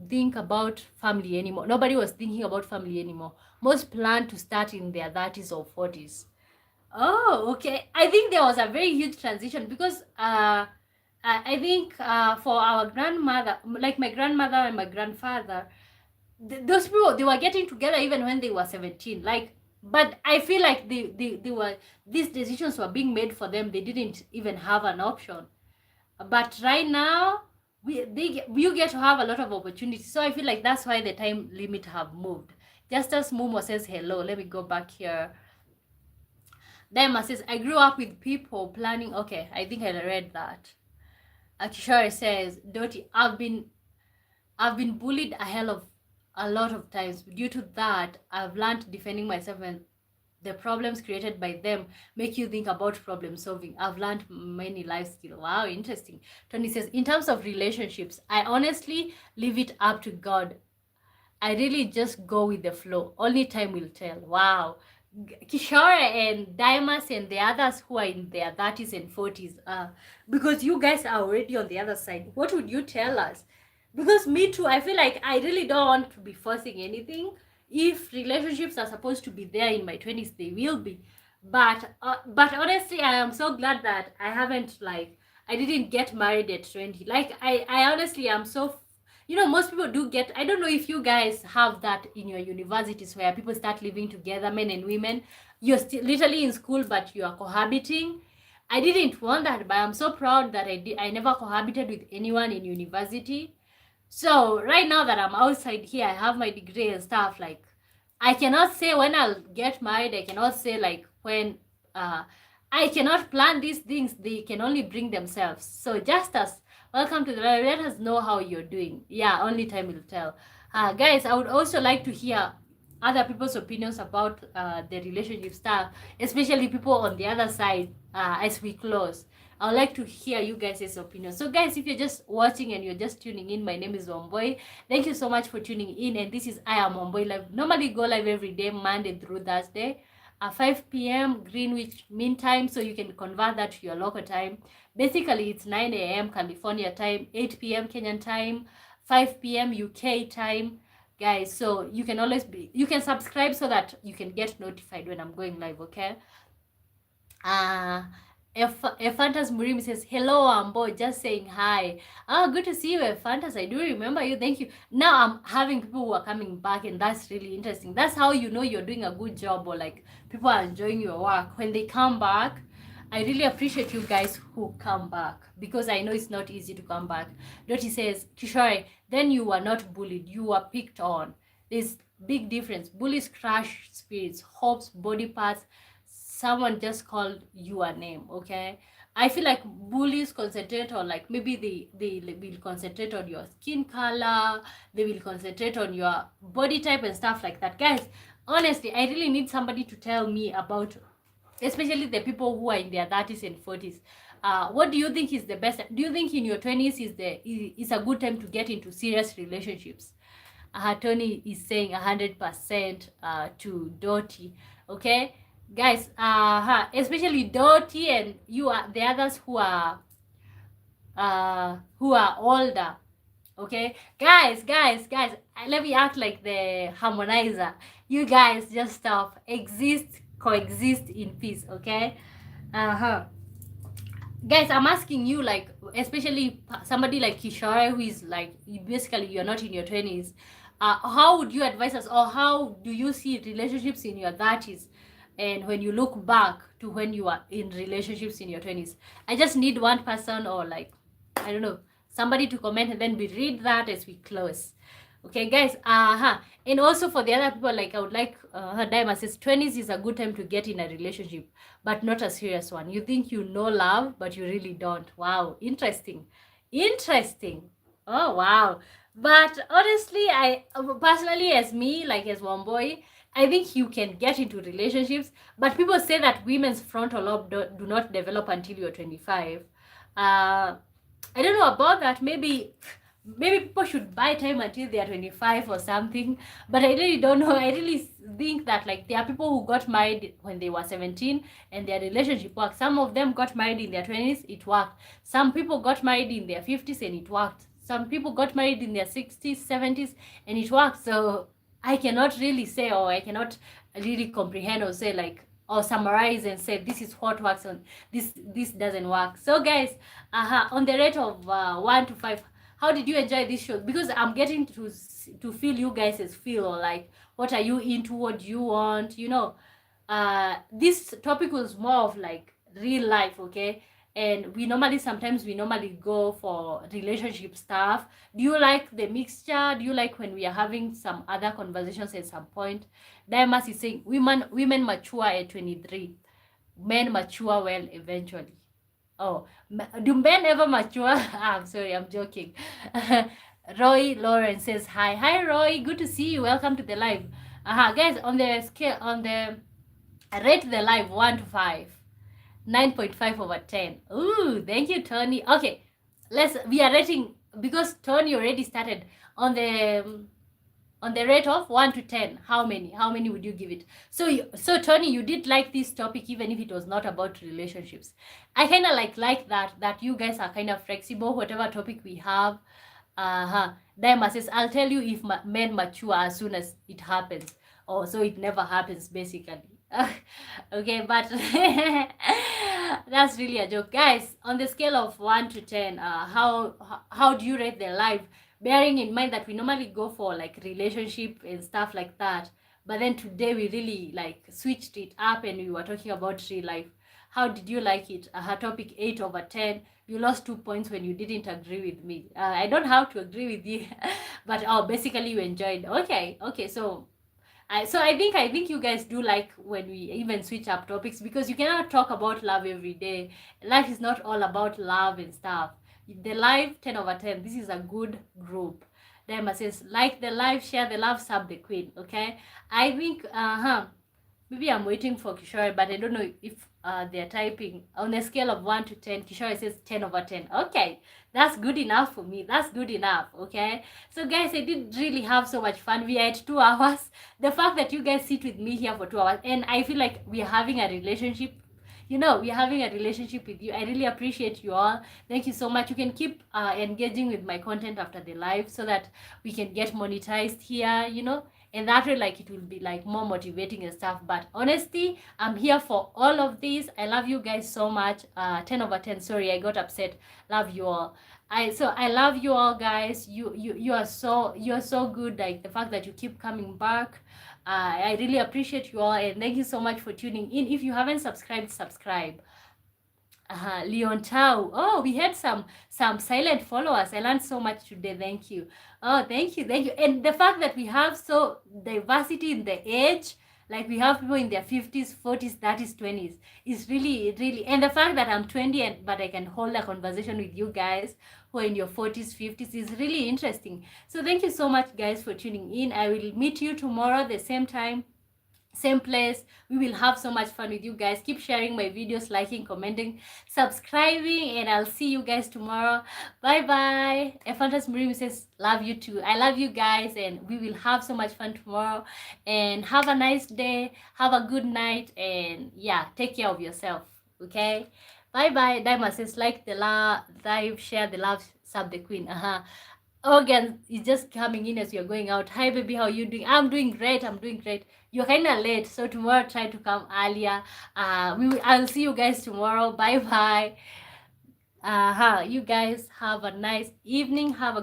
think about family anymore. Nobody was thinking about family anymore. Most plan to start in their 30s or 40s. Oh, okay. I think there was a very huge transition because I think for our grandmother, like my grandmother and my grandfather, those people, they were getting together even when they were 17. Like, but I feel like they were, these decisions were being made for them. They didn't even have an option. But right now, you get to have a lot of opportunities. So I feel like that's why the time limit have moved. Just as Momo says hello, let me go back here. Daima says, I grew up with people planning. Okay, I think I read that. Akishore says, Doti, I've been bullied a lot of times. Due to that, I've learned defending myself, and the problems created by them make you think about problem solving. I've learned many life skills. Wow, interesting. Tony says, in terms of relationships, I honestly leave it up to God. I really just go with the flow. Only time will tell. Wow. Kishore and Dimas and the others who are in their 30s and 40s, because you guys are already on the other side, what would you tell us? Because me too, I feel like I really don't want to be forcing anything. If relationships are supposed to be there in my 20s, they will be. But honestly, I am so glad that I didn't get married at 20. Like, I honestly am so, most people do get, I don't know if you guys have that in your universities where people start living together, men and women. You're still literally in school, but you are cohabiting. I didn't want that, but I'm so proud that I never cohabited with anyone in university. So right now that I'm outside here, I have my degree and stuff, like, I cannot say when I'll get married. I cannot say like when, I cannot plan these things. They can only bring themselves. So just as welcome to the live. Let us know how you're doing. Yeah, only time will tell. Guys, I would also like to hear other people's opinions about the relationship stuff, especially people on the other side as we close. I would like to hear you guys' opinions. So guys, if you're just watching and you're just tuning in, my name is Wambui. Thank you so much for tuning in. And this is I Am Wambui Live. Normally go live every day, Monday through Thursday. 5 p.m. Greenwich Mean Time, so you can convert that to your local time. Basically, it's 9 a.m. California time, 8 p.m. Kenyan time, 5 p.m. UK time, guys. So you can subscribe so that you can get notified when I'm going live, okay? Fantas Murim says, hello, Ambo, just saying hi. Good to see you, Fantas. I do remember you. Thank you. Now I'm having people who are coming back, and that's really interesting. That's how you know you're doing a good job, or like people are enjoying your work. When they come back, I really appreciate you guys who come back, because I know it's not easy to come back. Dottie says, Kishore, then you were not bullied. You were picked on. There's big difference. Bullies crush spirits, hopes, body parts. Someone just called you a name, okay? I feel like bullies concentrate on, like, maybe they will concentrate on your skin color, they will concentrate on your body type and stuff like that. Guys, honestly, I really need somebody to tell me about, especially the people who are in their 30s and 40s. What do you think is the best? Do you think in your 20s is a good time to get into serious relationships? Tony is saying 100% to Dottie, okay? Guys, especially Dottie and you are the others who are older, okay? Guys, let me act like the harmonizer. You guys just stop, coexist in peace, okay? Guys, I'm asking you, like, especially somebody like Kishore, who is like, basically you're not in your 20s. How would you advise us, or how do you see relationships in your 30s? And when you look back to when you are in relationships in your 20s, I just need one person, or like, I don't know, somebody to comment, and then we read that as we close. Okay, guys. And also for the other people, like, I would like, Daima says 20s is a good time to get in a relationship, but not a serious one. You think you know love, but you really don't. Wow, interesting. Oh, wow. But honestly, I personally, as me, like as one boy, I think you can get into relationships, but people say that women's frontal lobe do not develop until you're 25. I don't know about that. Maybe maybe people should buy time until they are 25 or something, but I really don't know. I really think that like there are people who got married when they were 17 and their relationship worked. Some of them got married in their 20s, it worked. Some people got married in their 50s and it worked. Some people got married in their 60s, 70s and it worked. So I cannot really say, or I cannot really comprehend or say like, or summarize and say this is what works on this doesn't work. So guys, on the rate of 1 to 5, how did you enjoy this show? Because I'm getting to feel you guys' feel, or like what are you into, what do you want, you know. This topic was more of like real life, okay? And sometimes we normally go for relationship stuff. Do you like the mixture? Do you like when we are having some other conversations at some point? Diamas is saying women mature at 23, men mature well eventually. Oh, do men ever mature? I'm sorry, I'm joking. Roy Lawrence says hi. Hi Roy, good to see you. Welcome to the live. Guys, on the scale, I rate the live 1 to 5. 9.5 over 10. Ooh, thank you, Tony. Okay, we are rating, because Tony already started on the rate of 1 to 10. How many would you give it? So Tony, you did like this topic even if it was not about relationships. I kind of like that you guys are kind of flexible, whatever topic we have. Diamond says, I'll tell you if men mature as soon as it happens. Oh, so it never happens basically. Okay, but that's really a joke. Guys, on the scale of 1 to 10, how do you rate the live? Bearing in mind that we normally go for like relationship and stuff like that, but then today we really like switched it up and we were talking about real life. How did you like it? Her topic 8 over 10. You lost 2 points when you didn't agree with me. I don't have to agree with you, but basically you enjoyed. Okay, so I think you guys do like when we even switch up topics, because you cannot talk about love every day. Life is not all about love and stuff. The live 10 over 10. This is a good group. Dema says, like the live, share the love, sub the queen. Okay, I think maybe I'm waiting for Kishore, but I don't know if they're typing. On a scale of 1 to 10, Kishore says 10 over 10. Okay, that's good enough for me. That's good enough, okay? So guys, I did really have so much fun. We are at 2 hours. The fact that you guys sit with me here for 2 hours, and I feel like we are having a relationship. You know, we are having a relationship with you. I really appreciate you all. Thank you so much. You can keep engaging with my content after the live so that we can get monetized here, you know. And that way, like, it will be like more motivating and stuff. But honestly, I'm here for all of this. I love you guys so much. 10 over 10. Sorry, I got upset. Love you all. I love you all, guys. You are so good. Like the fact that you keep coming back. I really appreciate you all, and thank you so much for tuning in. If you haven't subscribed, subscribe. Leon Tao. Oh, we had some silent followers. I learned so much today. Thank you. Oh, thank you. And the fact that we have so diversity in the age, like we have people in their 50s, 40s, 30s, 20s, is really, and the fact that I'm 20 but I can hold a conversation with you guys who are in your 40s, 50s is really interesting. So thank you so much, guys, for tuning in. I will meet you tomorrow the same time, same place. We will have so much fun with you guys. Keep sharing my videos, liking, commenting, subscribing, and I'll see you guys tomorrow. Bye bye. Ephantas Miriam says, love you too. I love you guys, and we will have so much fun tomorrow. And have a nice day, have a good night, and yeah, take care of yourself. Okay, bye bye. Diamond says, like the live, share the love, sub the queen. Organ is just coming in as you're going out. Hi baby, how you doing? I'm doing great. You're kind of late, so tomorrow try to come earlier. I'll see you guys tomorrow. Bye bye. You guys have a nice evening. Have a